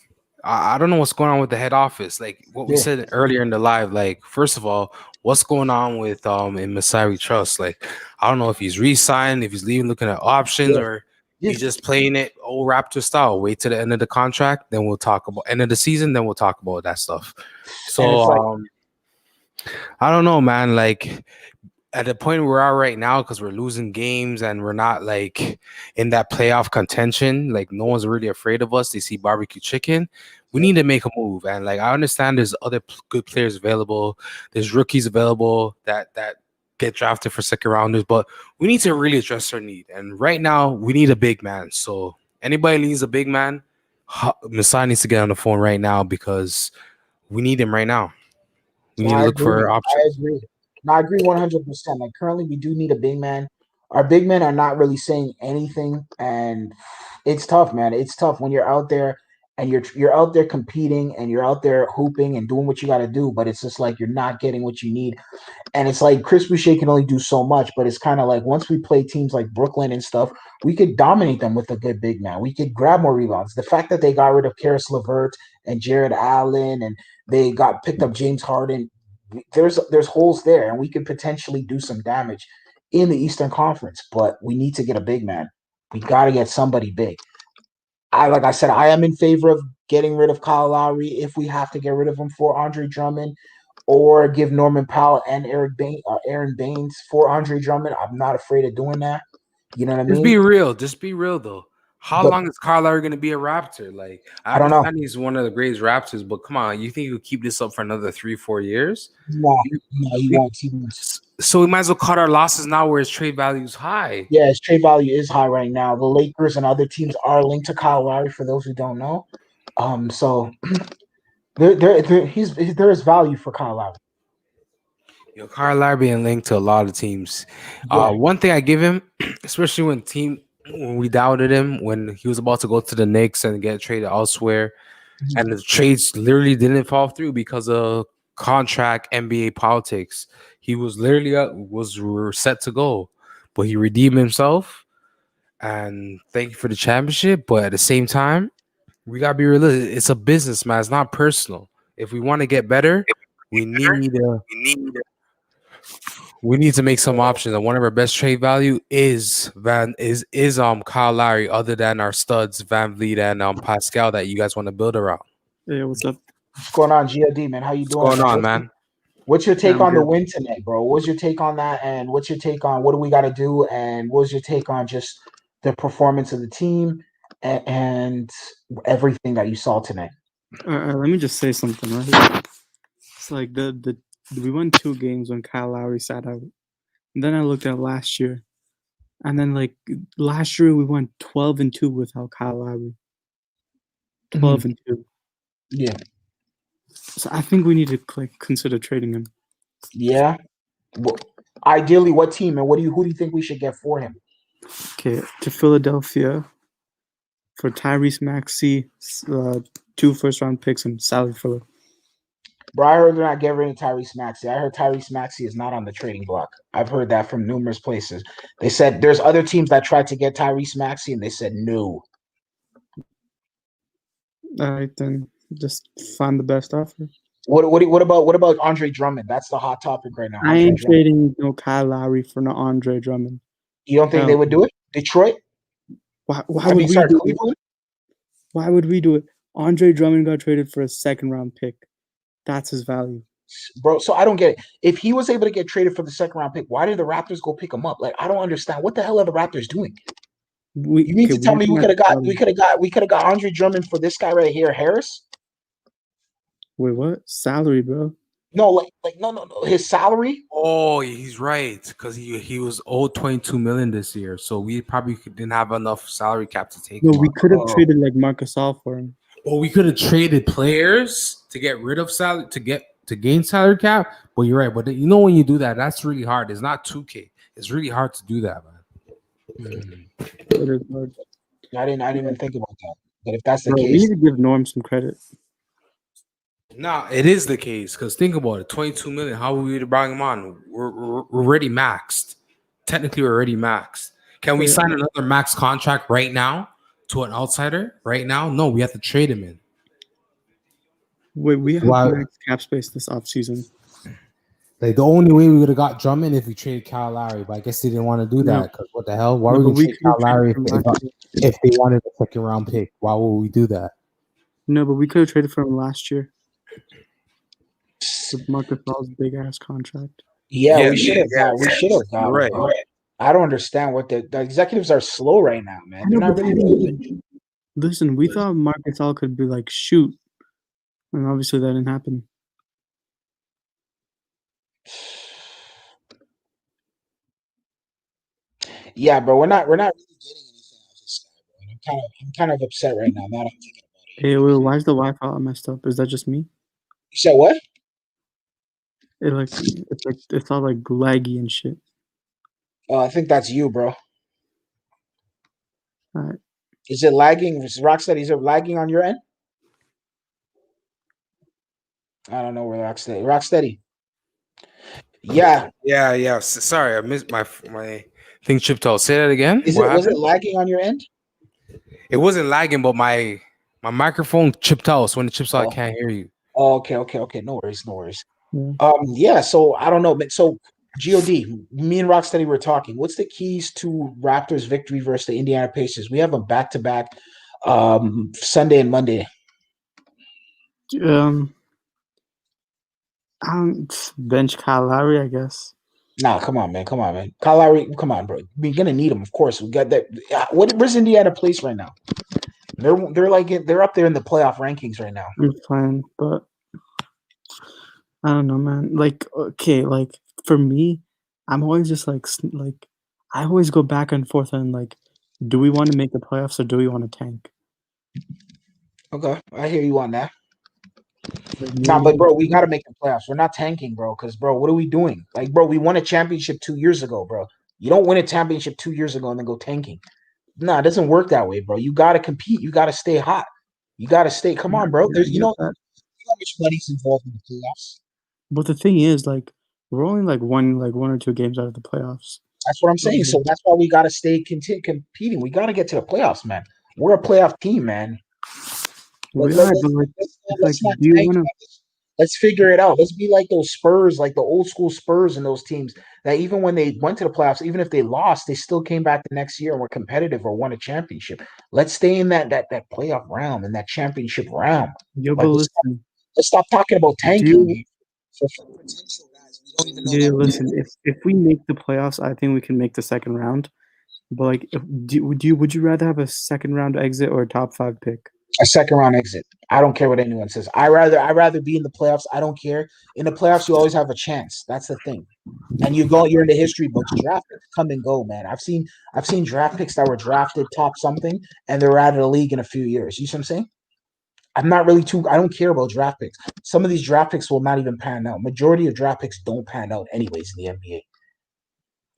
I don't know what's going on with the head office. Like what we Yeah, said earlier in the live. Like, first of all, what's going on with in Masai Trust? Like, I don't know if he's re-signed, if he's leaving, looking at options, yeah, or yeah. he's just playing it old Raptor style. Wait to the end of the contract, then we'll talk about end of the season, then we'll talk about that stuff. And So it's like, I don't know, man. Like at the point we're at right now, because we're losing games and we're not like in that playoff contention, like no one's really afraid of us. They see barbecue chicken. We yeah, need to make a move. And like I understand there's other good players available. There's rookies available that get drafted for second rounders, but we need to really address our need. And right now we need a big man. So anybody needs a big man, Masai needs to get on the phone right now because we need him right now. We no, need to I look for agree. I options. agree. No, I agree 100%. Like currently, we do need a big man. Our big men are not really saying anything, and it's tough, man. It's tough when you're out there and you're out there competing and you're out there hooping and doing what you got to do, but it's just like you're not getting what you need. And it's like Chris Boucher can only do so much, but it's kind of like once we play teams like Brooklyn and stuff, we could dominate them with a good big man. We could grab more rebounds. The fact that they got rid of Karis LeVert and Jared Allen and they got picked up James Harden, there's holes there, and we could potentially do some damage in the Eastern Conference. But we need to get a big man. We got to get somebody big. Like I said, I am in favor of getting rid of Kyle Lowry if we have to get rid of him for Andre Drummond or give Norman Powell and Aaron Baines for Andre Drummond. I'm not afraid of doing that. You know what I Just mean? be real. Just be real, though. How But long is Kyle Lowry going to be a Raptor? Like, I I don't know. understand he's one of the greatest Raptors, but come on, you think he'll keep this up for another 3-4 years? No, You- no, he you- won't. He won't. So we might as well cut our losses now, where his trade value is high. Yeah, his trade value is high right now. The Lakers and other teams are linked to Kyle Lowry. For those who don't know, so there is value for Kyle Lowry. Kyle Lowry being linked to a lot of teams. Yeah, One thing I give him, especially when we doubted him when he was about to go to the Knicks and get traded elsewhere, mhm. and the trades literally didn't fall through because of contract NBA politics. He was literally was set to go, but he redeemed himself. And thank you for the championship. But at the same time, we gotta be realistic. It's a business, man. It's not personal. If we want to get better, we need to make some options. And one of our best trade value is Kyle Lowry, other than our studs Van Vliet and Pascal that you guys want to build around. Hey, what's up? What's going on, God, man? How you doing? What's going on, man? What's your take I'm on the good. win tonight, bro? What's your take on that? And what's your take on what do we got to do? And what's your take on just the performance of the team and everything that you saw tonight? Let me just say something, right? It's like the we won 2 games when Kyle Lowry sat out. And then I looked at last year. And then like last year we went 12-2 without Kyle Lowry. 12-2. Yeah. So I think we need to consider trading him. Yeah. Well, ideally, what team and who do you think we should get for him? Okay, to Philadelphia for Tyrese Maxey, 2 first-round picks and salary filler. Bro, I heard they're not getting rid of Tyrese Maxey. I heard Tyrese Maxey is not on the trading block. I've heard that from numerous places. They said there's other teams that tried to get Tyrese Maxey and they said no. All right, then just find the best offer. What about Andre Drummond? That's the hot topic right now. I ain't trading no Kyle Lowry for no Andre Drummond. You don't think they would do it? Detroit? Why would we do it? Why would we do it? Andre Drummond got traded for a 2nd-round pick. That's his value. Bro, so I don't get it. If he was able to get traded for the 2nd-round pick, why did the Raptors go pick him up? Like, I don't understand. What the hell are the Raptors doing? You mean to tell me we could have got Andre Drummond for this guy right here, Harris? Wait, what? Salary, bro. No, no. His salary? Oh, he's right, because he was owed $22 million this year, so we probably didn't have enough salary cap to take. No, we could have traded like Marcus Gasol for him. Or we could have traded players to get rid of salary to gain salary cap. But you're right. But you know when you do that, that's really hard. It's not 2K. It's really hard to do that, man. It is hard. I didn't even think about that. But if that's the Bro, case, we need to give Norm some credit. No, it is the case, because think about it. 22 million. How would we bring him on? We're already maxed. Technically, we're already maxed. Can we sign another max contract right now to an outsider right now? No, we have to trade him in. Wait, we have max cap space this offseason. Like the only way we would have got Drummond if we traded Kyle Lowry, but I guess they didn't want to do that because what the hell? Why would we trade Kyle Lowry if they wanted a 2nd-round pick? Why would we do that? No, but we could have traded for him last year. With Marcus Gasol's big ass contract. Yeah, we should have. We should have got. Right. I don't understand what the executives are slow right now, man. They're not really. Listen, we thought Marcus Gasol could be like shoot, and obviously that didn't happen. Yeah, bro, we're not really getting anything out of this guy, bro. I'm kind of upset right now. Now that I'm thinking about it. Hey, wait, why is the Wi-Fi all messed up? Is that just me? You said what? It's all like laggy and shit. I think that's you, bro. All right. Is it lagging? Rocksteady, is it lagging on your end? I don't know where Rocksteady. Yeah. Sorry, I missed my thing chipped out. Say that again. Was it lagging on your end? It wasn't lagging, but my microphone chipped out. So when it chips out, I can't hear you. Oh, okay. No worries. Yeah. So I don't know. So God, me and Rocksteady were talking. What's the keys to Raptors' victory versus the Indiana Pacers? We have them back-to-back Sunday and Monday. Bench Kyle Lowry, I guess. Nah, come on, man. Kyle Lowry, come on, bro. We're gonna need him, of course. We got that. Where's Indiana place right now? They're up there in the playoff rankings right now. I'm fine, but I don't know, man. Like, okay, like for me, I'm always just like I always go back and forth on like, do we want to make the playoffs or do we want to tank? Okay, I hear you on that. Nah, but bro, we gotta make the playoffs. We're not tanking, bro. Because, bro, what are we doing? Like, bro, we won a championship 2 years ago, bro. You don't win a championship 2 years ago and then go tanking. Nah, it doesn't work that way, bro. You gotta compete. You gotta stay hot. You gotta stay. Come on, bro. There's, you know how much money's involved in the playoffs. But the thing is, like, we're only like one or two games out of the playoffs. That's what I'm saying. So that's why we got to stay competing. We got to get to the playoffs, man. We're a playoff team, man. We are, but like, it's like, Let's not do you tank. want to? Let's figure it out. Let's be like those Spurs, like the old school Spurs and those teams that even when they went to the playoffs, even if they lost, they still came back the next year and were competitive or won a championship. Let's stay in that playoff round and that championship round. Yo, Like but listen, let's stop talking about do tanking you? for potential guys. We don't even know Yeah, that listen. If we make the playoffs, I think we can make the second round. But like, would you rather have a second round exit or a top 5 pick? a second round exit. I don't care what anyone says. I rather be in the playoffs. I don't care. In the playoffs, you always have a chance. That's the thing. And you're in the history books. Draft picks come and go, man. I've seen draft picks that were drafted top something and they're out of the league in a few years. You see what I'm saying? I'm not really I don't care about draft picks. Some of these draft picks will not even pan out. Majority of draft picks don't pan out anyways in the NBA.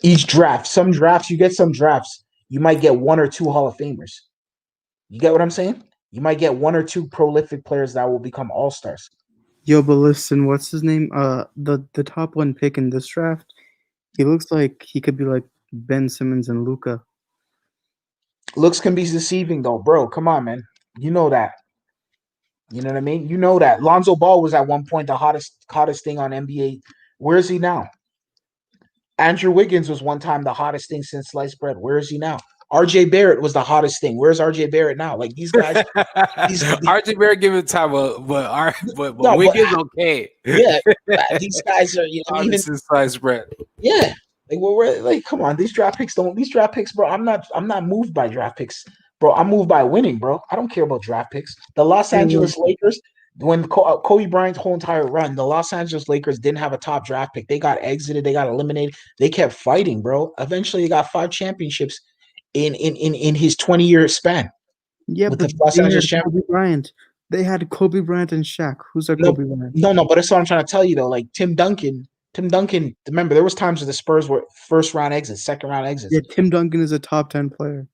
Each draft, some drafts, you get some drafts, you might get one or two Hall of Famers. You get what I'm saying? You might get one or two prolific players that will become all-stars. Yo, but listen, what's his name? The top 1 pick in this draft, he looks like he could be like Ben Simmons and Luka. Looks can be deceiving though, bro. Come on, man. You know that. You know what I mean? You know that. Lonzo Ball was at one point the hottest thing on NBA. Where is he now? Andrew Wiggins was one time the hottest thing since sliced bread. Where is he now? RJ Barrett was the hottest thing. Where's RJ Barrett now? Like these guys, RJ Barrett give it time, but no, Wiggins okay. Yeah, these guys are even sliced bread. Yeah, like we're like, come on, these draft picks, bro. I'm not moved by draft picks, bro. I'm moved by winning, bro. I don't care about draft picks. The Los Angeles Lakers, when Kobe Bryant's whole entire run, the Los Angeles Lakers didn't have a top draft pick. They got exited, they got eliminated. They kept fighting, bro. Eventually, they got 5 championships in his 20-year span. Yeah, with but the Los they Angeles had Kobe Bryant. They had Kobe Bryant and Shaq. Who's our Kobe Bryant? No, but that's what I'm trying to tell you though. Like Tim Duncan, remember there was times where the Spurs were first round exits, second round exits. Yeah, Tim Duncan is a top 10 player.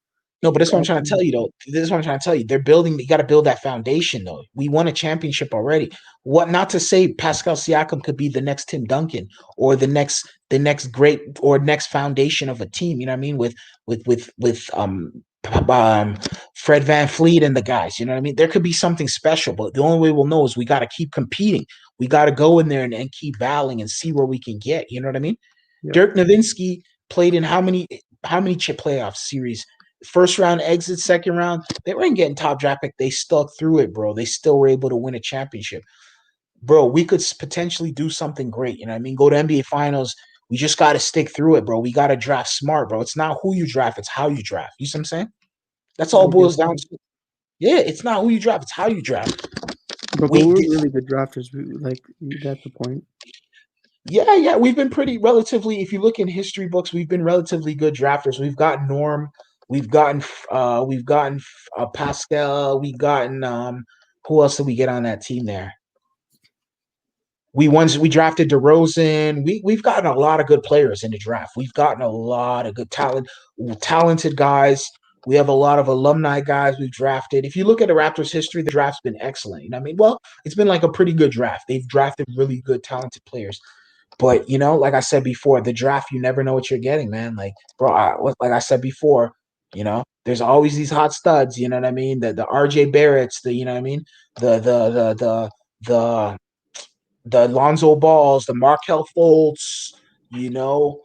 No, but that's what I'm trying to tell you though. This is what I'm trying to tell you. They're building, you got to build that foundation though. We won a championship already. What not to say Pascal Siakam could be the next Tim Duncan or the next great or next foundation of a team, you know what I mean? With Fred Van Fleet and the guys, you know what I mean? There could be something special, but the only way we'll know is we got to keep competing. We got to go in there and keep battling and see where we can get, you know what I mean? Yeah. Dirk Nowitzki played in how many chip playoff series? First round exit, second round, they weren't getting top draft pick. They stuck through it, bro. They still were able to win a championship. Bro, we could potentially do something great. You know what I mean? Go to NBA Finals. We just got to stick through it, bro. We got to draft smart, bro. It's not who you draft, it's how you draft. You see what I'm saying? That's all it boils down to. Yeah, it's not who you draft, it's how you draft. But we're really good drafters. That's the point. Yeah, we've been pretty relatively. If you look in history books, we've been relatively good drafters. We've got Norm, we've gotten Pascal, we've gotten who else did we get on that team there? We drafted DeRozan. We've gotten a lot of good players in the draft. We've gotten a lot of good talented guys. We have a lot of alumni guys we've drafted. If you look at the Raptors' history, the draft's been excellent. You know what I mean? Well, it's been like a pretty good draft. They've drafted really good, talented players. But, like I said before, the draft, you never know what you're getting, man. Like, bro, like I said before, there's always these hot studs, you know what I mean? The RJ Barretts, you know what I mean? The Lonzo Balls, the Markel Fultz, the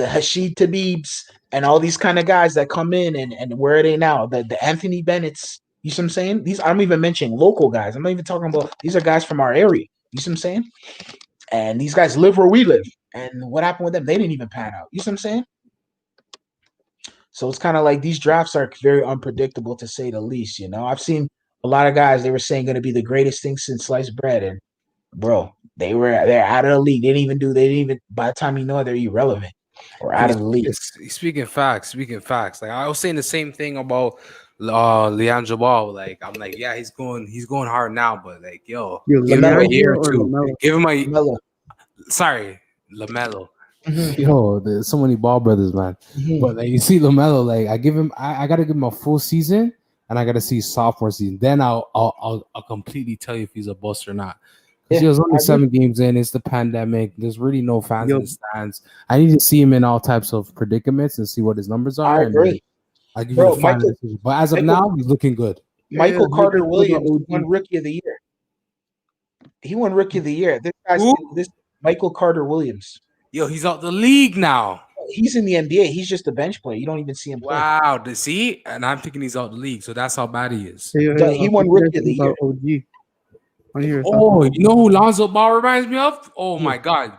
Hashid Tabibs, and all these kind of guys that come in and where are they now? The Anthony Bennett's, you see what I'm saying? These, I'm even mentioning local guys. I'm not even talking about, these are guys from our area. You see what I'm saying? And these guys live where we live. And what happened with them? They didn't even pan out. You see what I'm saying? So it's kind of like these drafts are very unpredictable to say the least. I've seen a lot of guys, they were saying going to be the greatest thing since sliced bread. And bro, they're out of the league. They didn't even by the time they're irrelevant or out of the league. Speaking facts. Like I was saying the same thing about Leandro Ball. Like I'm like, yeah, he's going hard now, but like, give him a year or two. LaMelo? Give him LaMelo. Sorry, LaMelo. Mm-hmm. Yo, there's so many ball brothers, man. Mm-hmm. But like you see LaMelo, like I gotta give him a full season, and I gotta see sophomore season. Then I'll completely tell you if he's a bust or not. Because he was only I agree. 7 games in. It's the pandemic. There's really no fans Yo, in the stands. I need to see him in all types of predicaments and see what his numbers I are, and then agree, I'll give you bro. the final decision. But as of Michael now, he's looking good. yeah, Michael how you guys Carter feel about Williams OG? won Rookie of the Year. He won Rookie of the Year. Who? This Michael Carter Williams. Yo, he's out the league now. He's in the NBA. He's just a bench player. You don't even see him play. Wow, to see, and I'm thinking he's out the league, so that's how bad he is. Hey, He won how you Rookie guys of the feel Year. about OG? I hear Oh, you know who Lonzo Ball reminds me of? Oh Who? my God,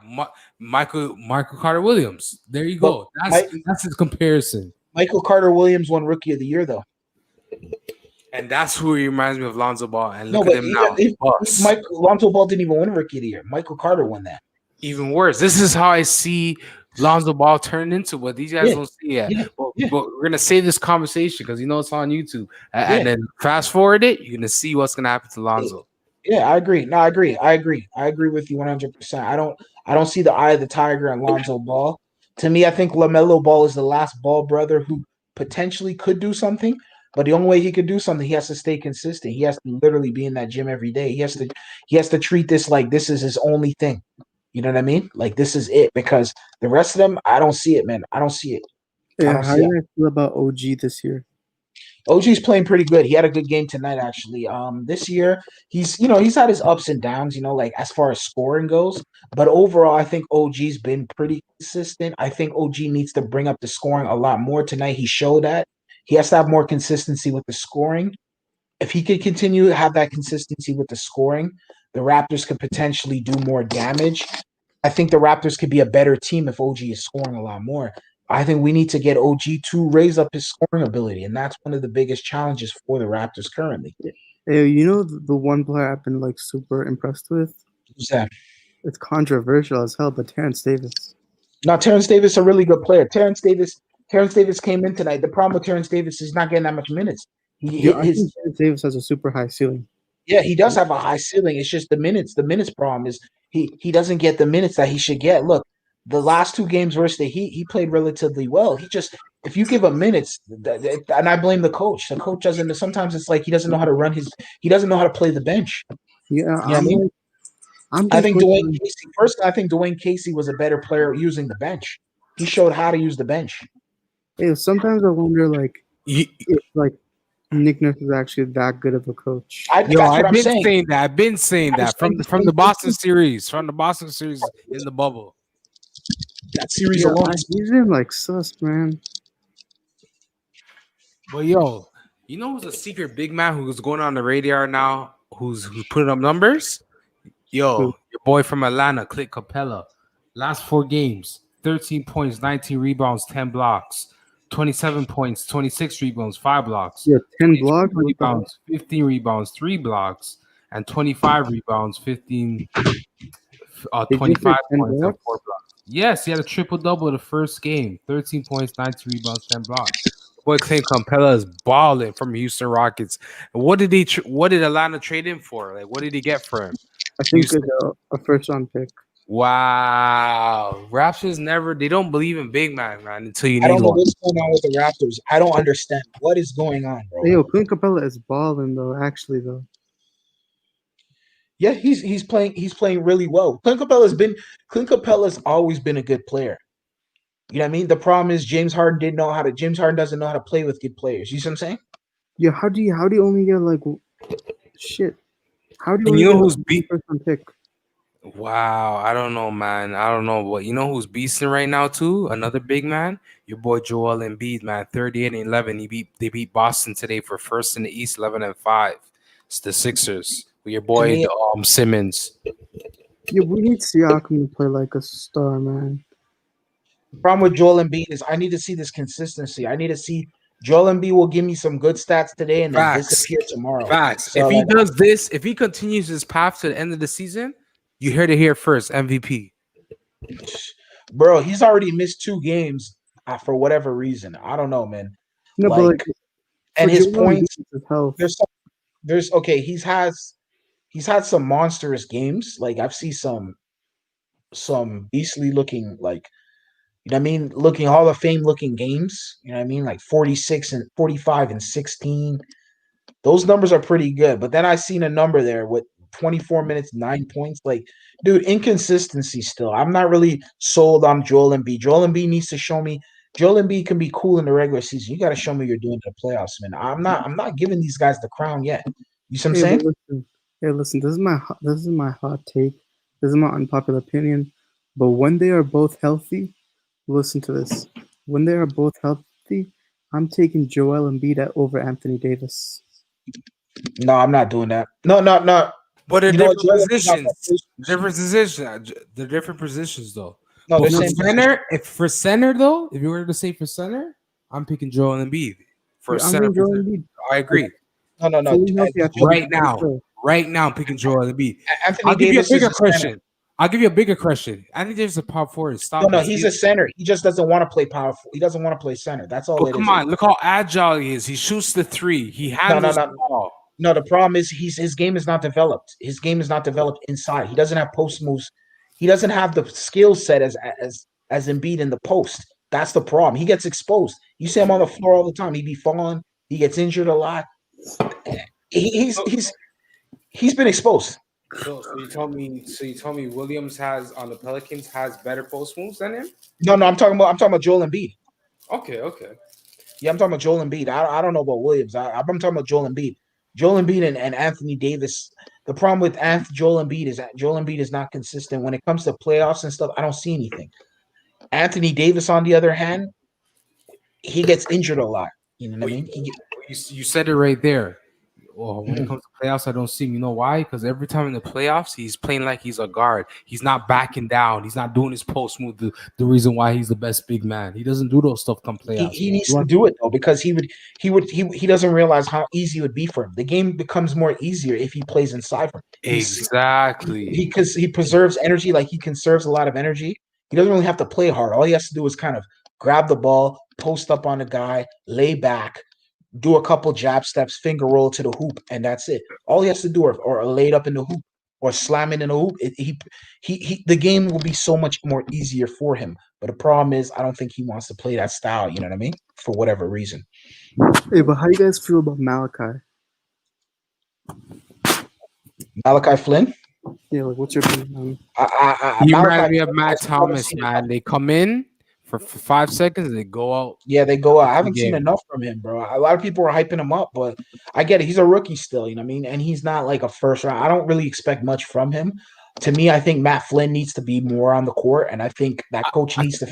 Michael Carter Williams. There you But go. That's his comparison, Michael Carter Williams won Rookie of the Year, though. and that's who he reminds me of, Lonzo Ball. And No, look at but him now, boss. Lonzo Ball didn't even win Rookie of the Year. Michael Carter won that. Even worse. This is how I see Lonzo Ball turn into what these guys Yeah, don't see yet. yeah, But, yeah. but we're gonna save this conversation because it's on YouTube, Yeah. and then fast forward it. You're gonna see what's gonna happen to Lonzo. Yeah, I agree. No, I agree. I agree with you 100%. I don't see the eye of the tiger in Lonzo Ball. To me, I think LaMelo Ball is the last Ball brother who potentially could do something, but the only way he could do something, he has to stay consistent. He has to literally be in that gym every day. He has to treat this like this is his only thing. You know what I mean? Like this is it, because the rest of them, I don't see it, man. I don't see it. Yeah, how you guys feel about OG this year? OG's playing pretty good. He had a good game tonight, actually. This year he's had his ups and downs, like as far as scoring goes. But overall, I think OG's been pretty consistent. I think OG needs to bring up the scoring a lot more tonight. He showed that he has to have more consistency with the scoring. If he could continue to have that consistency with the scoring, the Raptors could potentially do more damage. I think the Raptors could be a better team if OG is scoring a lot more. I think we need to get OG to raise up his scoring ability, and that's one of the biggest challenges for the Raptors currently. Hey, you know the one player I've been like super impressed with? Who's that? It's controversial as hell, but Terrence Davis. Now, Terrence Davis is a really good player. Terrence Davis came in tonight. The problem with Terrence Davis is not getting that much minutes. I think Terrence Davis has a super high ceiling. Yeah, he does have a high ceiling. It's just the minutes. The minutes problem is he doesn't get the minutes that he should get. Look, the last 2 games versus the Heat, he played relatively well. If you give him minutes, and I blame the coach. The coach doesn't. Sometimes it's like he doesn't know how to he doesn't know how to play the bench. Yeah, You know what I mean? I think Dwayne Casey was a better player using the bench. He showed how to use the bench. Hey, sometimes I wonder, if Nick Nurse is actually that good of a coach. I've been saying that from the Boston series, in the bubble. That series alone. He's been sus, man. But yo, you know who's a secret big man who's going on the radar now? Who's putting up numbers? Yo, your boy from Atlanta, Clint Capella. Last 4 games, 13 points, 19 rebounds, 10 blocks. 27 points, 26 rebounds, 5 blocks. Yeah, 10 blocks, rebounds, 15 rebounds, 3 blocks, and 25 rebounds, 25 points, and 4 blocks. Yes, he had a triple-double the first game. 13 points, 19 rebounds, 10 blocks. Boy, Clint Capella is balling from Houston Rockets. What did Atlanta trade him for? What did he get for him? I think it's a first-round pick. Wow. Raptors they don't believe in big man, until you need one. I don't know what's going on with the Raptors. I don't understand. What is going on, bro? Hey, Clint Capella is balling, though. Yeah, he's playing really well. Clint Capella's always been a good player. You know what I mean? The problem is James Harden doesn't know how to play with good players. You see what I'm saying? Yeah, how do you only get shit? How do you only get who's first-round pick? Wow, I don't know, man. I don't know, but you know who's beasting right now too? Another big man, your boy Joel Embiid, man. 38-11. They beat Boston today for first in the East, 11-5. It's the Sixers with your boy Simmons. Yeah, we need Siakam to play like a star, man. The problem with Joel Embiid is I need to see this consistency. I need to see Joel Embiid will give me some good stats today and then disappear tomorrow. Facts. So, if he does this, if he continues his path to the end of the season, you heard it here first, MVP. Bro, he's already missed 2 games for whatever reason. I don't know, man. No, but and his points. There's okay. He's had some monstrous games. I've seen some beastly looking, you know what I mean, looking Hall of Fame looking games. You know what I mean, 46 and 45 and 16. Those numbers are pretty good. But then I seen a number there with 24 minutes, 9 points. Like, dude, inconsistency still. I'm not really sold on Joel Embiid. Joel Embiid needs to show me. Joel Embiid can be cool in the regular season. You got to show me you're doing in the playoffs, man. I'm not giving these guys the crown yet. You see what I'm saying? Listen. This is my hot take. This is my unpopular opinion. But when they are both healthy, listen to this. When they are both healthy, I'm taking Joel Embiid over Anthony Davis. No, I'm not doing that. No. But they're You know, different Joel Embiid got positions. that Different positions. They're different positions though. No, But they're for same center, for center though, if you were to say for center, I'm picking Joel Embiid for I'm center. taking Joel Embiid. I agree. No. Fully healthy, I think Right he's now, better. right now, I'm picking Joel Embiid. Anthony I'll give you a Davis is bigger a center. question. I'll give you a bigger question. I think there's a power forward. Stop. No, he's a center. He just doesn't want to play powerful. He doesn't want to play center. That's all But it come is. on, look how agile he is. He shoots the three. He handles the ball. No, the problem is his game is not developed. His game is not developed inside. He doesn't have post moves. He doesn't have the skill set as Embiid in the post. That's the problem. He gets exposed. You see him on the floor all the time. He be falling. He gets injured a lot. He's been exposed. So you told me Williams has on the Pelicans has better post moves than him? No, I'm talking about Joel Embiid. Okay. Yeah, I'm talking about Joel Embiid. I don't know about Williams. I'm talking about Joel Embiid. Joel Embiid and Anthony Davis. The problem with Joel Embiid is that Joel Embiid is not consistent when it comes to playoffs and stuff. I don't see anything. Anthony Davis, on the other hand, he gets injured a lot. You know what I mean? You said it right there. Well, when it comes to playoffs, I don't see him. You know why? Because every time in the playoffs, he's playing like he's a guard. He's not backing down. He's not doing his post move. The reason why he's the best big man. He doesn't do those stuff come playoffs. He needs to do it though, because he doesn't realize how easy it would be for him. The game becomes more easier if he plays inside for him. Exactly. Because he preserves energy, like he conserves a lot of energy. He doesn't really have to play hard. All he has to do is kind of grab the ball, post up on a guy, lay back, do a couple jab steps, finger roll to the hoop, and that's it. All he has to do, or laid up in the hoop, or slam it in the hoop. The game will be so much more easier for him. But the problem is, I don't think he wants to play that style. You know what I mean? For whatever reason. Hey, but how do you guys feel about Malachi? Malachi Flynn? Yeah, like what's your opinion? He reminds me of Matt Thomas, man. They come in for 5 seconds and they go out. Yeah, they go out. I haven't seen enough from him, bro. A lot of people are hyping him up, but I get it. He's a rookie still, you know what I mean? And he's not like a first round. I don't really expect much from him. To me, I think Matt Flynn needs to be more on the court, and I think that coach needs to.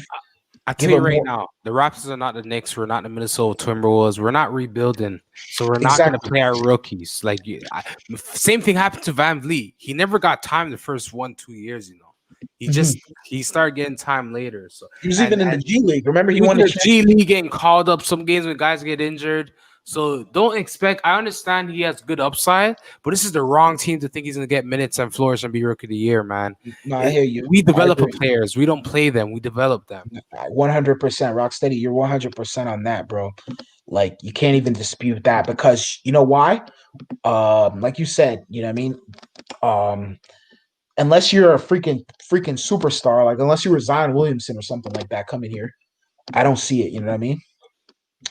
I tell you right now, the Raptors are not the Knicks. We're not the Minnesota Timberwolves. We're not rebuilding, so we're not going to play our rookies. Like same thing happened to Van Vliet. He never got time the first 1-2 years. You know, he started getting time later. So he was even in the G League. Remember, he won the G League, getting called up some games when guys get injured. So don't expect. I understand he has good upside, but this is the wrong team to think he's going to get minutes and flourish and be rookie of the year, man. No, I hear you. We develop players. We don't play them. We develop them. 100%. Rocksteady, you're 100% on that, bro. Like, you can't even dispute that, because you know why? Like you said, you know what I mean? Unless you're a freaking superstar, like unless you were Zion Williamson or something like that coming here, I don't see it. You know what I mean?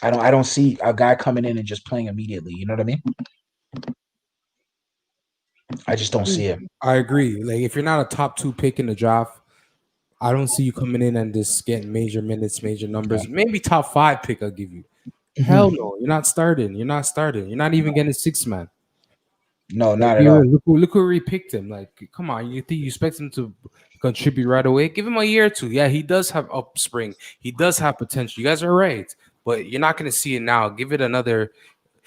I don't see a guy coming in and just playing immediately. You know what I mean? I just don't see it. I agree. Like, if you're not a top 2 pick in the draft, I don't see you coming in and just getting major minutes, major numbers. Yeah. Maybe top 5 pick I'll give you. Hell no, you're not starting. You're not even getting a 6-man. No, like, not at all. Look who repicked him. Like, come on, you think you expect him to contribute right away? Give him a year or 2. Yeah, he does have upspring. He does have potential. You guys are right, but you're not going to see it now. Give it another.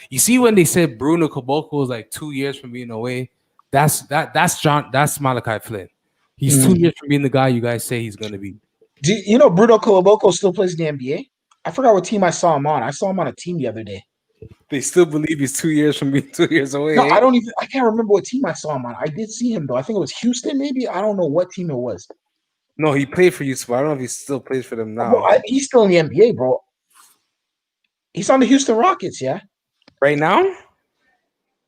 You see, when they said Bruno Caboclo was like 2 years from being away, that's Malachi Flynn. He's 2 years from being the guy you guys say he's going to be. Do you know Bruno Caboclo still plays in the NBA? I forgot what team I saw him on. I saw him on a team the other day. They still believe he's 2 years from being 2 years away. No, I can't remember what team I saw him on. I did see him though. I think it was Houston, maybe. I don't know what team it was. No, he played for Houston. I don't know if he still plays for them now. Bro, he's still in the NBA, bro. He's on the Houston Rockets, yeah. Right now?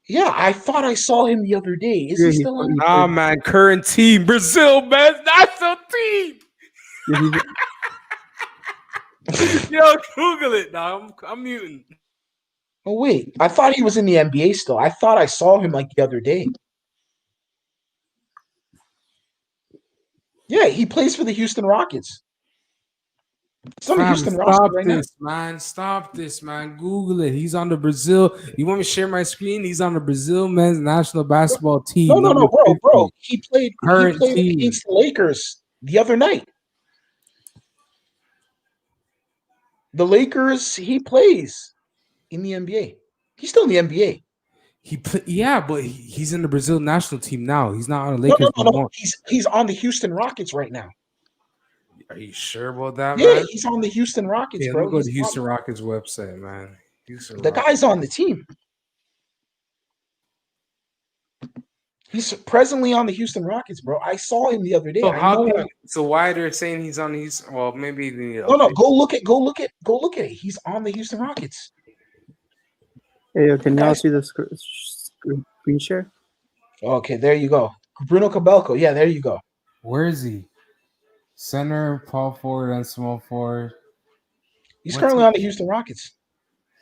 Yeah, I thought I saw him the other day. Is he still on? Nah, man. Current team, Brazil, man. That's a team. Yo, Google it. Now I'm muting. Oh wait, I thought he was in the NBA still. I thought I saw him like the other day. Yeah, he plays for the Houston Rockets. He's on the Fam, Houston roster stop right now. this, man. Stop this, man. Google it. He's on the Brazil. You want me to share my screen? He's on the Brazil men's national basketball team. No, number bro. 50. He played Current team. against the Lakers the other night. The Lakers, he plays in the NBA. He's still in the NBA. Yeah, but he's in the Brazil national team now. He's not on the Lakers no more. He's on the Houston Rockets right now. Are you sure about that, Yeah, man? he's on the Houston Rockets, Yeah, bro. let me go to the Houston Rockets website, man. The guy's on the team. He's presently on the Houston Rockets, bro. I saw him the other day. So why they're saying he's on these? Well, maybe no. Go look at it. He's on the Houston Rockets. Hey, can y'all see the screen share? Okay, there you go. Bruno Cabello. Yeah, there you go. Where is he? Center, power forward, and small forward. He's currently on the Houston Rockets.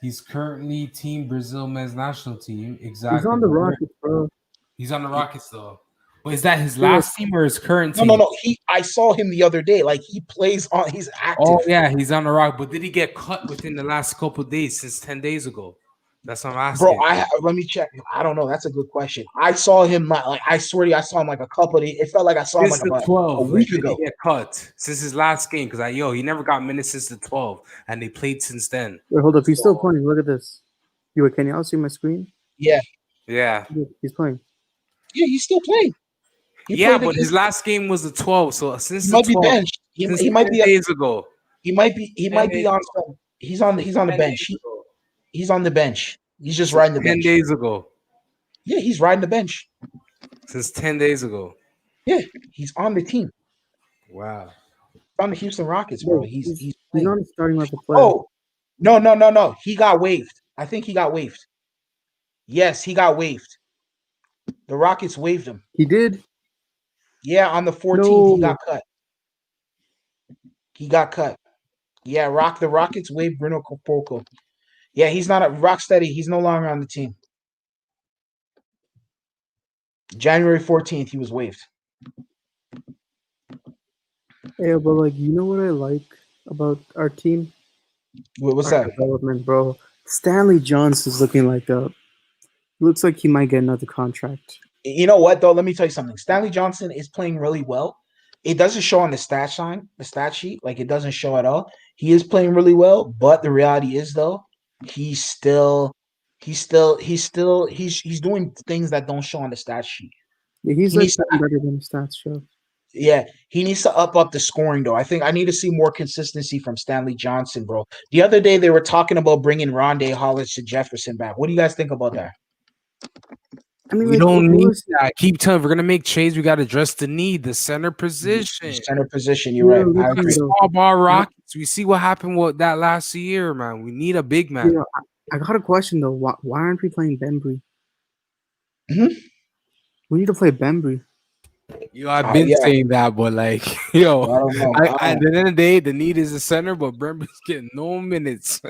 He's currently Team Brazil men's national team. Exactly. He's on the Rockets, bro. He's on the Rockets though. But is that his last team or his current team? No. I saw him the other day. Like he plays on. He's active. Oh yeah, he's on the Rock. But did he get cut within the last couple of days since 10 days ago? That's what I'm asking. Bro, let me check. I don't know. That's a good question. I saw him like I swear to you, I saw him like a couple of days. It felt like I saw him like about 12, a week ago. He get cut since his last game because he never got minutes since the 12, and they played since then. Wait, hold up. He's still playing. Look at this. Can y'all see my screen? Yeah. He's playing. Yeah, he's still playing. But his last game was the 12. So since he the might 12, be benched. He might be days ago. He might be on some. He's on the bench. He's on the bench. He's just riding the bench. 10 days ago. Yeah, he's riding the bench. Since 10 days ago. Yeah, he's on the team. Wow. He's on the Houston Rockets, bro. He's not starting at the play. Oh, no. He got waived. I think he got waived. Yes, he got waived. The Rockets waived him. He did? Yeah, on the 14th, he got cut. He got cut. Yeah, the Rockets waived Bruno Caboclo. Yeah, he's not at Rocksteady. He's no longer on the team. January 14th, he was waived. Yeah, but you know what I like about our team? What's that? Development, bro. Stanley Johnson's looking looks like he might get another contract. You know what, though? Let me tell you something. Stanley Johnson is playing really well. It doesn't show on the stat sheet. Like, it doesn't show at all. He is playing really well, but the reality is, though, he's doing things that don't show on the stat sheet. Yeah, he's better than the stats show. Yeah, he needs to up the scoring, though. I think I need to see more consistency from Stanley Johnson, bro. The other day, they were talking about bringing Rondae Hollis to Jefferson back. What do you guys think about that? I mean, we don't need that. Keep telling. We're gonna make trades. We got to address the need. The center position. You're right. I agree. Small ball Rockets. We see what happened with that last year, man. We need a big man. I got a question though. Why aren't we playing Bembry? Mm-hmm. We need to play Bembry. I've been saying that, but at the end of the day, the need is a center, but Bembry's getting no minutes.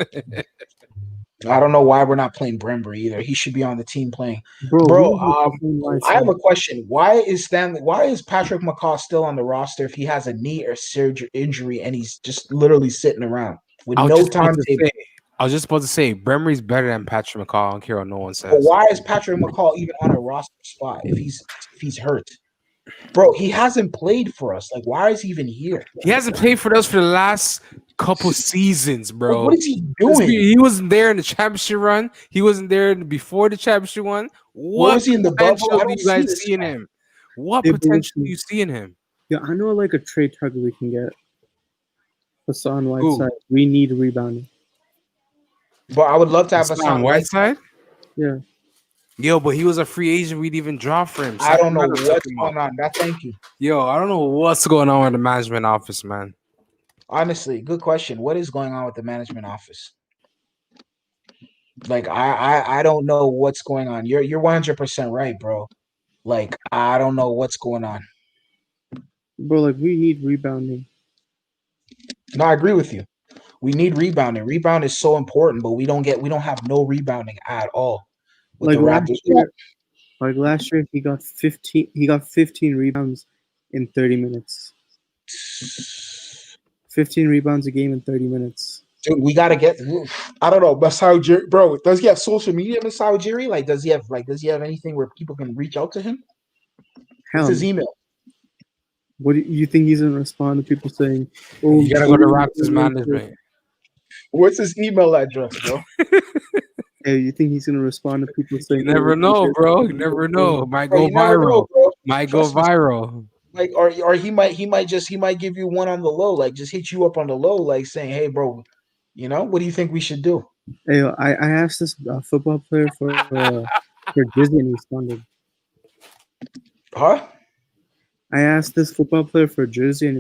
I don't know why we're not playing Brembry either. He should be on the team playing. Bro, I have a question. Why is Patrick McCaw still on the roster if he has a knee or surgery injury and he's just literally sitting around with no timetable? I was just supposed to say Brembry's better than Patrick McCaw. I don't care what no one says. But why is Patrick McCaw even on a roster spot if he's hurt? Bro, he hasn't played for us. Like, why is he even here? He hasn't played for us for the last couple seasons, bro. What is he doing? He wasn't there in the championship run. He wasn't there before the championship run. What was he in the bubble? potential do you guys see in him? What potential do you see in him? Yeah, I know a trade target we can get. Hassan Whiteside. We need rebounding. But I would love to have Hassan Whiteside. Yeah. Yo, but he was a free agent. We'd even draw for him. I don't know what's going on. Thank you. Yo, I don't know what's going on with the management office, man. Honestly, good question. What is going on with the management office? Like, I don't know what's going on. You're 100% right, bro. Like, I don't know what's going on. Bro, we need rebounding. No, I agree with you. We need rebounding. Rebound is so important, but we don't have no rebounding at all. With the Raptors. Last year, he got 15 rebounds in 30 minutes. 15 rebounds a game in 30 minutes. Dude, we gotta get. I don't know, Masai Ujiri, bro. Does he have social media, Masai Ujiri? Like, does he have anything where people can reach out to him? What's Hell, his email? what do you think he's gonna respond to people saying, "Oh, You gotta go to Raptors management. What's his email address, bro? Hey, you think he's gonna respond to people saying, You never "Oh, know, bro. You never know. Might Bro, go you never know, viral. bro. Might Trust go me. viral. Like, or he might give you one on the low, like just hit you up on the low, like saying, "Hey, bro, what do you think we should do?" Hey, I asked this football player for Jersey and he responded. Huh? I asked this football player for Jersey and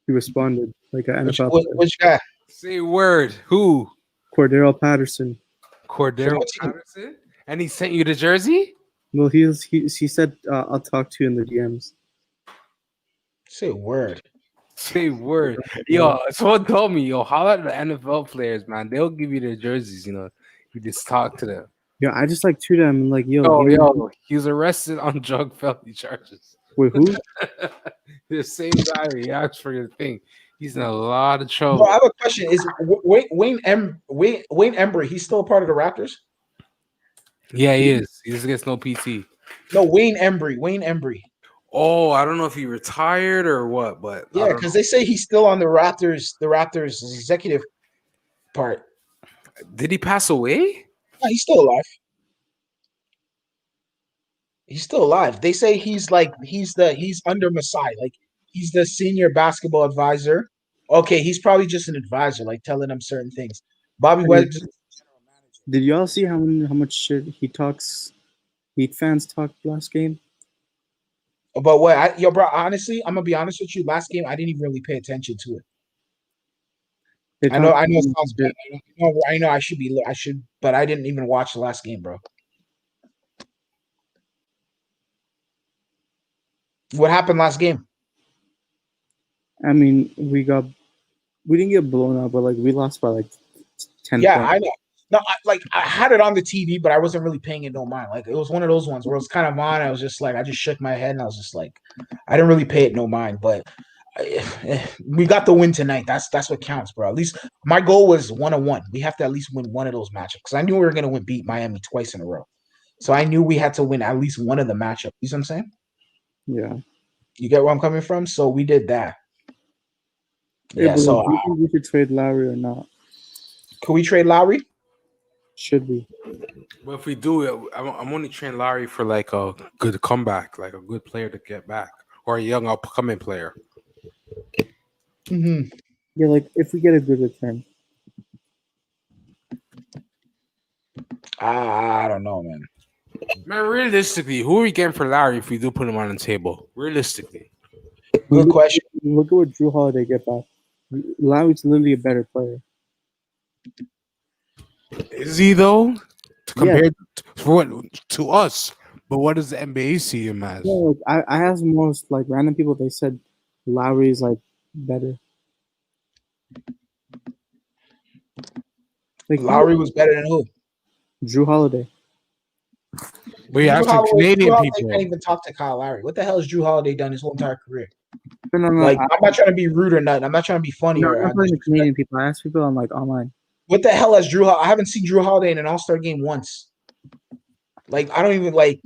he responded like an NFL player. Which guy? Say word. Who? Cordero Patterson. Cordero what's he- Patterson? And he sent you the jersey? Well, he said I'll talk to you in the DMs. Say a word. Say word. Yo, someone told me, holla at the NFL players, man. They'll give you their jerseys, you just talk to them. Yeah, I just tweeted him and He was arrested on drug felony charges. Wait, who? The same guy he asked for your thing. He's in a lot of trouble. Bro, I have a question. Is Wayne Embry? He's still a part of the Raptors? Yeah, he is. He just gets no PT. No, Wayne Embry. Wayne Embry. Oh, I don't know if he retired or what, but Yeah, because they say he's still on the Raptors executive part. Did he pass away? No, he's still alive. He's still alive. They say he's under Masai, like he's the senior basketball advisor. Okay, he's probably just an advisor, like telling him certain things. Bobby Webb. Did y'all see how much shit Heat fans talked last game? About what? Bro, honestly, I'm gonna be honest with you. Last game, I didn't even really pay attention to it. I know it sounds bad. I know I should, but I didn't even watch the last game, bro. What happened last game? I mean, we didn't get blown out, but we lost by 10 Yeah, points. I know. No, I had it on the TV, but I wasn't really paying it no mind. Like it was one of those ones where it was kind of on. I was just I just shook my head and I was just like, I didn't really pay it no mind. But we got the win tonight. That's what counts, bro. At least my goal was 1-1. We have to at least win one of those matchups because I knew we were gonna beat Miami twice in a row. So I knew we had to win at least one of the matchups. You see what I'm saying? Yeah. You get where I'm coming from? So we did that. Hey, Yeah. So do you think we should trade Lowry or not? could we trade Lowry? Should we? Well, if we do it, I'm only trading Larry for a good comeback, like a good player to get back, or a young upcoming player. Mm-hmm. Yeah, if we get a good return. I don't know, man. Man, realistically, who are we getting for Larry if we do put him on the table? Realistically, Good question. Look at what Drew Holiday get back. Lowry's literally a better player. is he though? Compared to us, but what does the NBA see him as? Yeah, I asked most random people. They said Lowry's better. Lowry was better than who? Drew Holiday. We have some Canadian Drew people. Can't even talk to Kyle Lowry. What the hell has Drew Holiday done his whole entire career? No. I'm not trying to be rude or nothing. I'm not trying to be funny. No, I'm not talking to Canadian people. I asked people on online. What the hell has Drew? I haven't seen Drew Holiday in an All-Star game once. I don't even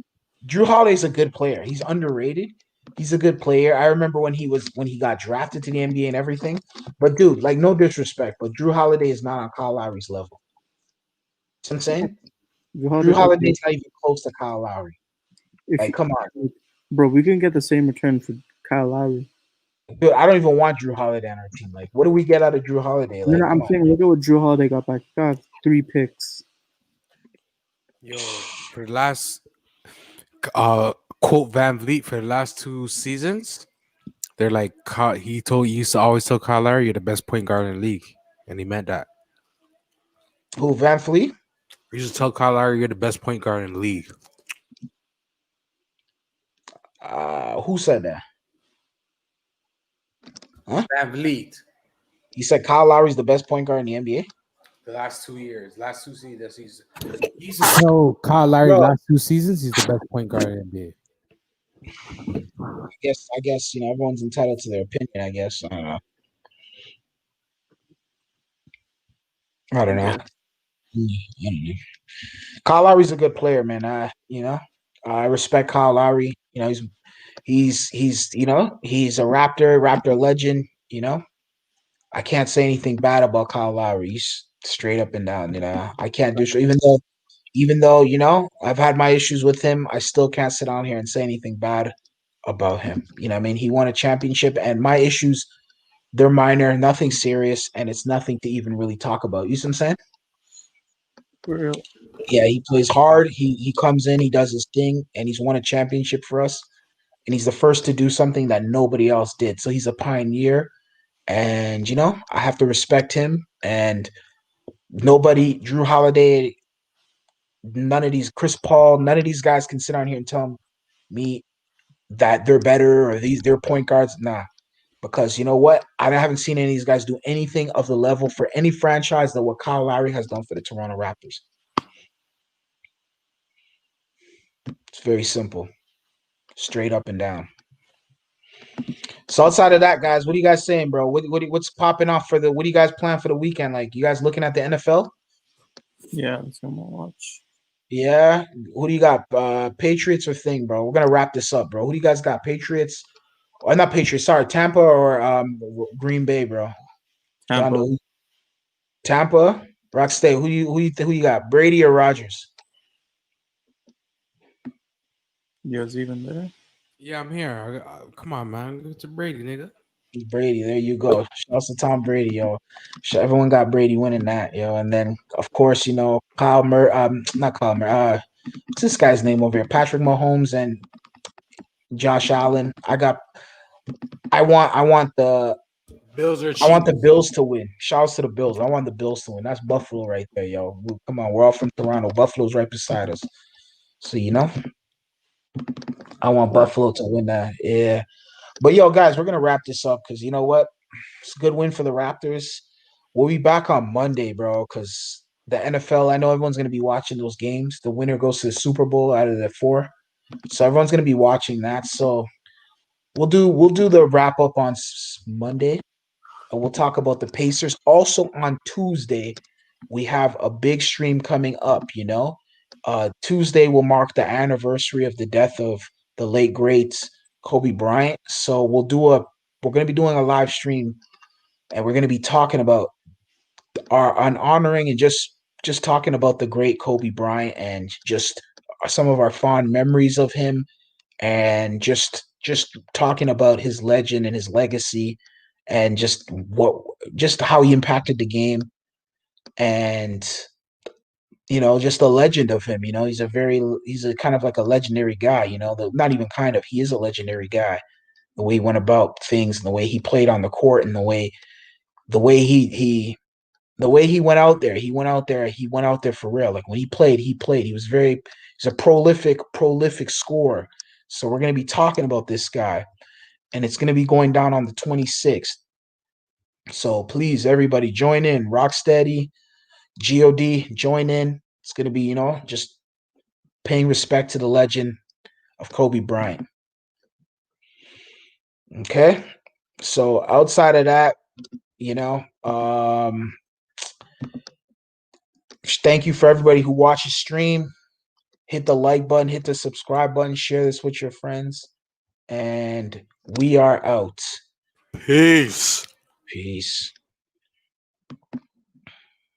Drew Holiday's a good player. He's underrated. He's a good player. I remember when he got drafted to the NBA and everything. But dude, no disrespect, but Drew Holiday is not on Kyle Lowry's level. You know what I'm saying? Drew Holiday's not even close to Kyle Lowry. Come on. Bro, we can get the same return for Kyle Lowry. Dude, I don't even want Drew Holiday on our team. What do we get out of Drew Holiday? I'm saying, look at what Drew Holiday got back. Got 3 picks. Yo, for the last quote Van Vliet for the last 2 seasons, they're he used to always tell Kyle Lowry, you're the best point guard in the league, and he meant that. Who, Van Vliet? He used to tell Kyle Lowry, you're the best point guard in the league. Who said that? Huh? Van Vliet. He said Kyle Lowry's the best point guard in the NBA? The last 2 years, last 2 seasons. He used to tell Kyle Lowry last 2 seasons he's the best point guard in the NBA. I guess everyone's entitled to their opinion. I guess I don't know. I don't know. Yeah. I don't know. Kyle Lowry's a good player, man. I respect Kyle Lowry. He's a Raptor legend. I can't say anything bad about Kyle Lowry. He's straight up and down. I can't do so. Even though I've had my issues with him, I still can't sit down here and say anything bad about him. I mean, he won a championship, and my issues, they're minor, nothing serious, and it's nothing to even really talk about. You see what I'm saying? For real. Yeah, he plays hard. He comes in, he does his thing, and he's won a championship for us. And he's the first to do something that nobody else did. So he's a pioneer, and I have to respect him. And nobody, Drew Holiday, none of these, Chris Paul, none of these guys can sit down here and tell me that they're better or they're point guards. Nah, because you know what? I haven't seen any of these guys do anything of the level for any franchise that what Kyle Lowry has done for the Toronto Raptors. It's very simple, straight up and down. So outside of that, guys, what are you guys saying, bro? What's popping off for the? What do you guys plan for the weekend? Like, you guys looking at the NFL? Yeah, let's go watch. Yeah. Who do you got? Patriots or thing, bro? We're gonna wrap this up, bro. Who do you guys got? Patriots or not Patriots? Sorry, Tampa or Green Bay, bro. Tampa. Tampa, Rock State. Who you got? Brady or Rodgers? You guys even there? Yeah, I'm here. Come on, man. It's a Brady, nigga. Brady. There you go. Shouts to Tom Brady, yo. Everyone got Brady winning that, yo. And then of course, not Kyle Murray. What's this guy's name over here? Patrick Mahomes and Josh Allen. Bills are I cheap. want the Bills to win. Shouts to the Bills. I want the Bills to win. That's Buffalo right there, yo. Come on, we're all from Toronto. Buffalo's right beside us. So I want Buffalo to win that. Yeah. But yo, guys, we're gonna wrap this up because you know what? It's a good win for the Raptors. We'll be back on Monday, bro, because the NFL, I know everyone's gonna be watching those games. The winner goes to the Super Bowl out of the four. So everyone's gonna be watching that. So we'll do the wrap up on Monday, and we'll talk about the Pacers. Also on Tuesday, we have a big stream coming up. Tuesday will mark the anniversary of the death of the late great Kobe Bryant. So we're going to be doing a live stream, and we're going to be talking about on honoring and just talking about the great Kobe Bryant and just some of our fond memories of him, and just talking about his legend and his legacy, and just how he impacted the game, and just the legend of him. He's a kind of like a legendary guy. Not even kind of, he is a legendary guy. The way he went about things, and the way he played on the court, and the way he went out there. He went out there. He went out there for real. Like when he played, he played. He's a prolific scorer. So we're gonna be talking about this guy, and it's gonna be going down on the 26th. So please, everybody, join in. Rocksteady, God, join in. It's gonna be, just paying respect to the legend of Kobe Bryant. Okay. So outside of that, thank you for everybody who watches stream. Hit the like button, hit the subscribe button, share this with your friends, and we are out. Peace. Peace.